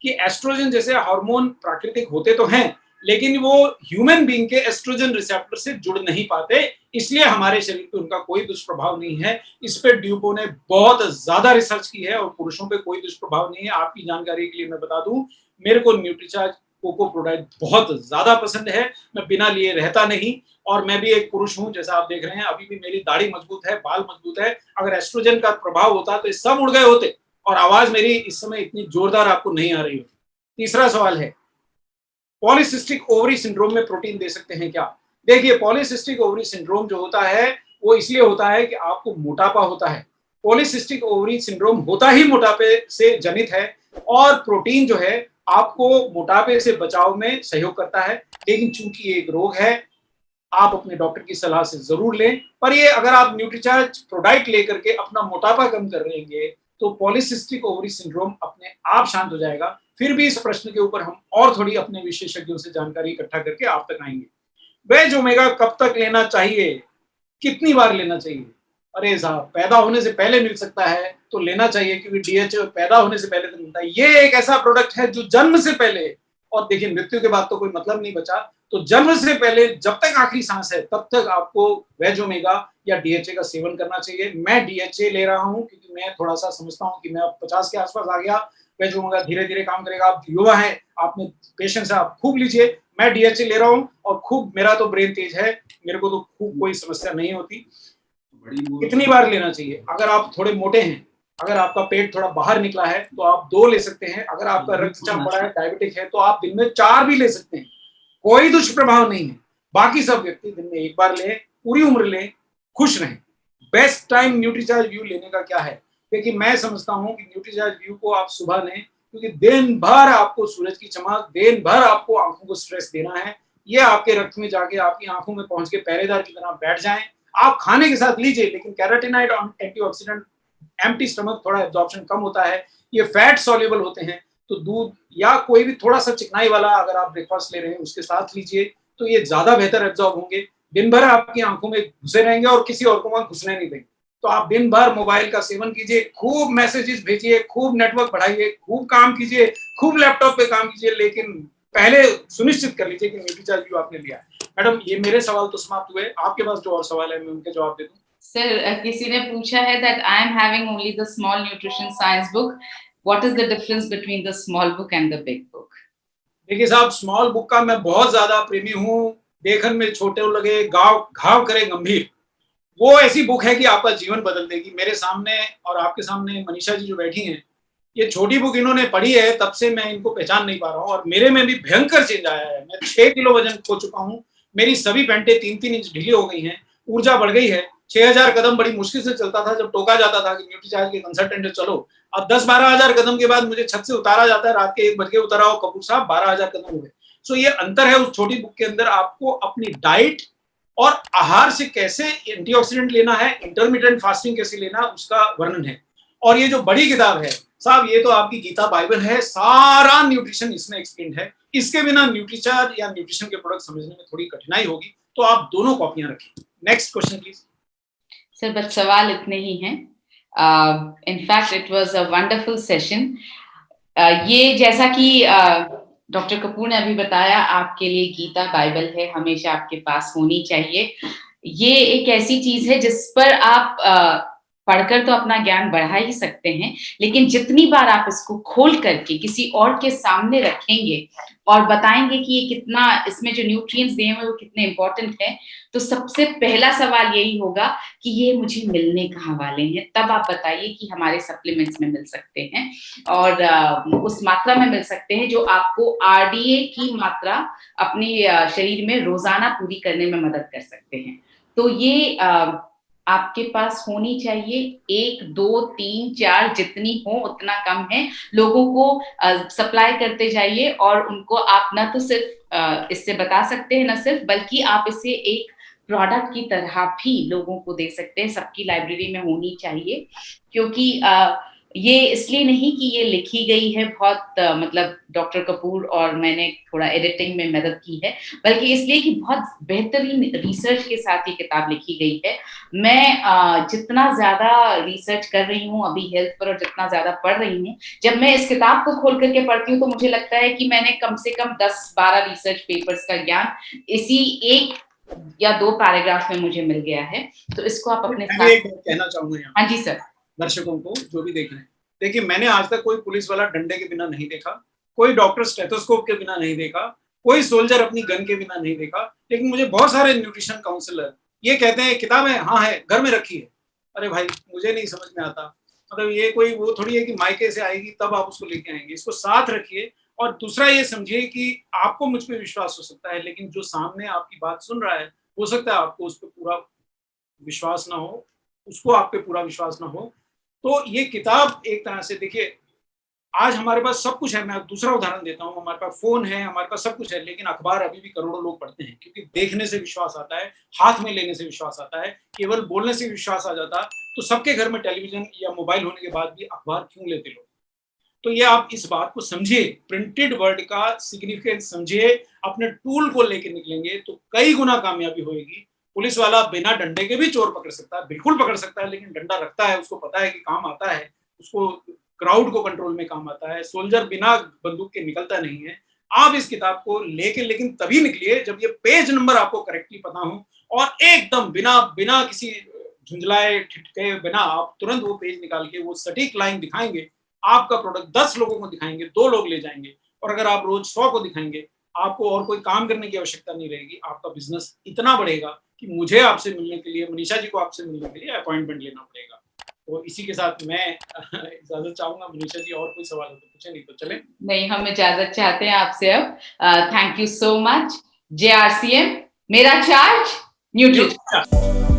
कि एस्ट्रोजन जैसे हार्मोन प्राकृतिक होते तो हैं, लेकिन वो ह्यूमन बीइंग के एस्ट्रोजन रिसेप्टर से जुड़ नहीं पाते, इसलिए हमारे शरीर पे उनका कोई दुष्प्रभाव नहीं है। इस पे ड्यूपो ने बहुत ज्यादा रिसर्च की है और पुरुषों पे कोई दुष्प्रभाव नहीं है। आपकी जानकारी के लिए मैं बता दूं, मेरे को न्यूट्रीचार्ज कोको प्रोडक्ट बहुत ज्यादा पसंद है। मैं बिना लिए रहता नहीं, और मैं भी एक पुरुष हूं, जैसा आप देख रहे हैं। अभी भी मेरी दाढ़ी मजबूत है, बाल मजबूत है। अगर एस्ट्रोजन का प्रभाव होता तो ये सब उड़ गए होते और आवाज मेरी इस समय इतनी जोरदार आपको नहीं आ रही होती। तीसरा सवाल है, पॉलीसिस्टिक ओवरी सिंड्रोम में प्रोटीन दे सकते हैं क्या? देखिए, पॉलीसिस्टिक ओवरी सिंड्रोम जो होता है वो इसलिए होता है कि आपको मोटापा होता है। पॉलीसिस्टिक ओवरी सिंड्रोम होता ही मोटापे से जनित है, और प्रोटीन जो है आपको मोटापे से बचाव में सहयोग करता है। लेकिन चूंकि ये एक रोग है, आप अपने डॉक्टर की सलाह से जरूर लें। पर ये अगर आप न्यूट्रीचार्ज प्रोडक्ट लेकर के अपना मोटापा कम कर लेंगे तो पॉलीसिस्टिक ओवरी सिंड्रोम अपने आप शांत हो जाएगा। फिर भी इस प्रश्न के ऊपर हम और थोड़ी अपने विशेषज्ञों से जानकारी इकट्ठा करके आप तक आएंगे। वेज ओमेगा कब तक लेना चाहिए, कितनी बार लेना चाहिए? अरे साहब, पैदा होने से पहले मिल सकता है तो लेना चाहिए, क्योंकि डीएचए पैदा होने से पहले तो मिलता है। ये एक ऐसा प्रोडक्ट है जो जन्म से पहले, और देखिए मृत्यु के बाद तो कोई मतलब नहीं बचा, तो जन्म से पहले जब तक आखिरी सांस है तब तक आपको वेज ओमेगा या डीएचए का सेवन करना चाहिए। मैं डीएचए ले रहा हूं क्योंकि मैं थोड़ा सा समझता हूं कि मैं अब 50 के आसपास आ गया। वेज ओमेगा धीरे धीरे काम करेगा। आप युवा हैं, आप में पेशेंस है, आप खूब लीजिए। मैं डीएचए ले रहा हूं और खूब, मेरा तो ब्रेन तेज है, मेरे को तो खूब कोई समस्या नहीं होती। कितनी बार लेना चाहिए? अगर आप थोड़े मोटे हैं, अगर आपका पेट थोड़ा बाहर निकला है तो आप 2 ले सकते हैं। अगर आपका रक्तचाप बढ़ा है, डायबिटिक है, तो आप दिन में 4 भी ले सकते हैं, कोई दुष्प्रभाव नहीं है। बाकी सब व्यक्ति दिन में 1 बार लें, पूरी उम्र लें, खुश रहें। बेस्ट टाइम न्यूट्रीचार्ज व्यू लेने का क्या है? क्योंकि मैं समझता हूं कि न्यूट्रीचार्ज व्यू को आप सुबह लें, क्योंकि दिन भर आपको सूरज की चमक, दिन भर आपको आंखों को स्ट्रेस देना है। ये आपके रक्त में जाके आपकी आंखों में पहुंच के पहरेदार की तरह बैठ जाएं। आप खाने के साथ लीजिए, लेकिन कैरोटीनॉइड और एंटीऑक्सीडेंट, एम्प्टी स्टमक थोड़ा एब्जॉर्प्शन कम होता है। ये फैट सॉल्युबल होते हैं, तो दूध या कोई भी थोड़ा सा चिकनाई वाला अगर आप ब्रेकफास्ट ले रहे हैं उसके साथ लीजिए, तो ये ज्यादा बेहतर एब्जॉर्ब होंगे। दिन भर आपकी आंखों में घुसे रहेंगे और किसी और को वहां घुसने नहीं देंगे। तो आप दिन भर मोबाइल का सेवन कीजिए, खूब मैसेजेस भेजिए, खूब नेटवर्क बढ़ाइए, खूब काम कीजिए, खूब लैपटॉप पे काम कीजिए, लेकिन पहले सुनिश्चित कर लीजिए कि न्यूट्रीचार्ज व्यू आपने लिया है। मैडम, ये मेरे सवाल तो समाप्त हुए। आपके पास जो और सवाल है मैं उनके जवाब दे दूं। सर, किसी ने पूछा है that I am having only the small nutrition science book. What is the difference between the small book and the big book? देखिए साहब, स्मॉल बुक का मैं बहुत ज्यादा प्रेमी हूँ। देखन में छोटे लगे, घाव करे गंभीर, वो ऐसी बुक है कि आपका जीवन बदल देगी। मेरे सामने और आपके सामने मनीषा जी जो बैठी हैं, ये छोटी बुक इन्होंने पढ़ी है, तब से मैं इनको पहचान नहीं पा रहा हूँ, और मेरे में भी भयंकर चेंज आया है। मैं 6 किलो वजन खो चुका हूँ। मेरी सभी पैंटें 3-3 इंच ढीली हो गई हैं। ऊर्जा बढ़ गई है। 6000 कदम बड़ी मुश्किल से चलता था, जब टोका जाता था कि न्यूट्रीचार्ज के कंसल्टेंट चलो। अब 10-12 हजार कदम के बाद मुझे छत से उतारा जाता है, रात के 1 बजे उतारा हो कपूर साहब, 12 हजार कदम हो गए। सो ये अंतर है उस छोटी बुक के अंदर। आपको अपनी डाइट और आहार से कैसे एंटीऑक्सीडेंट लेना है, इंटरमिटेंट फास्टिंग कैसे लेना, उसका वर्णन है। और ये जो बड़ी किताब है साहब, ये तो आपकी गीता बाइबल है। सारा न्यूट्रिशन इसमें एक्सप्लेन है। इसके बिना न्यूट्रीचार्ज या न्यूट्रिशन के प्रोडक्ट समझने में थोड़ी कठिनाई होगी, तो आप दोनों कॉपियां रखें। Next question please. सर, बस सवाल इतने ही हैं। In fact it was a wonderful session. ये जैसा कि डॉक्टर कपूर ने अभी बताया, आपके लिए गीता बाइबल है, हमेशा आपके पास होनी चाहिए। ये एक ऐसी चीज है जिस पर आप पढ़कर तो अपना ज्ञान बढ़ा ही सकते हैं, लेकिन जितनी बार आप इसको खोल करके किसी और के सामने रखेंगे और बताएंगे कि ये कितना, इसमें जो न्यूट्रिएंट्स दिए हुए वो कितने इंपॉर्टेंट है, तो सबसे पहला सवाल यही होगा कि ये मुझे मिलने कहाँ वाले हैं। तब आप बताइए कि हमारे सप्लीमेंट्स में मिल सकते हैं, और उस मात्रा में मिल सकते हैं जो आपको आरडीए की मात्रा अपने शरीर में रोजाना पूरी करने में मदद कर सकते हैं। तो ये आपके पास होनी चाहिए, 1, 2, 3, 4 जितनी हो उतना कम है, लोगों को सप्लाई करते जाइए और उनको आप ना तो सिर्फ इससे बता सकते हैं, ना सिर्फ बल्कि आप इसे एक प्रोडक्ट की तरह भी लोगों को दे सकते हैं, सबकी लाइब्रेरी में होनी चाहिए क्योंकि ये इसलिए नहीं कि ये लिखी गई है बहुत मतलब डॉक्टर कपूर और मैंने थोड़ा एडिटिंग में मदद की है, बल्कि इसलिए कि बहुत बेहतरीन रिसर्च के साथ ये किताब लिखी गई है। मैं जितना ज़्यादा रिसर्च कर रही हूँ अभी हेल्थ पर और जितना ज़्यादा पढ़ रही हूँ, जब मैं इस किताब को खोल करके पढ़ती हूँ तो मुझे लगता है कि मैंने कम से कम 10-12 रिसर्च पेपर्स का ज्ञान इसी 1 या 2 पैराग्राफ में मुझे मिल गया है। तो इसको आप अपने मैं भी एक बात कहना चाहूंगा यहाँ हाँ जी सर। दर्शकों को जो भी देख रहे हैं, देखिए मैंने आज तक कोई पुलिस वाला डंडे के बिना नहीं देखा, कोई डॉक्टर स्टेथोस्कोप के बिना नहीं देखा, कोई सोल्जर अपनी गन के बिना नहीं देखा, लेकिन मुझे बहुत सारे न्यूट्रिशन काउंसलर ये कहते हैं किताब है, हाँ है, घर में रखी है। अरे भाई मुझे नहीं समझ में आता, मतलब ये कोई वो थोड़ी है कि मायके से आएगी तब आप उसको लेके आएंगे, इसको साथ रखिए। और दूसरा ये समझिए कि आपको मुझ पर विश्वास हो सकता है, लेकिन जो सामने आपकी बात सुन रहा है हो सकता है आपको उस पर पूरा विश्वास ना हो, उसको आप पे पूरा विश्वास ना हो। तो ये किताब एक तरह से देखिए, आज हमारे पास सब कुछ है। मैं दूसरा उदाहरण देता हूँ, हमारे पास फोन है, हमारे पास सब कुछ है, लेकिन अखबार अभी भी करोड़ों लोग पढ़ते हैं क्योंकि देखने से विश्वास आता है, हाथ में लेने से विश्वास आता है। केवल बोलने से विश्वास आ जाता तो सबके घर में टेलीविजन या मोबाइल होने के बाद भी अखबार क्यों लेते लोग। तो ये आप इस बात को समझिए, प्रिंटेड वर्ड का सिग्निफिकेंस समझिए, अपने टूल को लेके निकलेंगे तो कई गुना कामयाबी होगी। पुलिस वाला बिना डंडे के भी चोर पकड़ सकता है, बिल्कुल पकड़ सकता है, लेकिन डंडा रखता है, उसको पता है कि काम आता है, उसको क्राउड को कंट्रोल में काम आता है। सोल्जर बिना बंदूक के निकलता नहीं है। आप इस किताब को लेके लेकिन तभी निकलिए जब ये पेज नंबर आपको करेक्टली पता हो और एकदम बिना बिना किसी झुंझलाए ठिठके बिना आप तुरंत वो पेज निकाल के वो सटीक लाइन दिखाएंगे, आपका प्रोडक्ट 10 लोगों को दिखाएंगे, 2 लोग ले जाएंगे। और अगर आप रोज 100 को दिखाएंगे, आपको और कोई काम करने की आवश्यकता नहीं रहेगी। आपका बिजनेस इतना बढ़ेगा कि मुझे आपसे मिलने के लिए, मनीषा जी को आपसे मिलने के लिए अपॉइंटमेंट लेना पड़ेगा। तो इसी के साथ मैं इजाजत चाहूंगा। मनीषा जी और कोई सवाल हो तो पूछे, नहीं तो चले। नहीं, हम इजाजत चाहते हैं आपसे अब। Thank you so much. JRCM, मेरा चार्ज न्यूट्रिशन।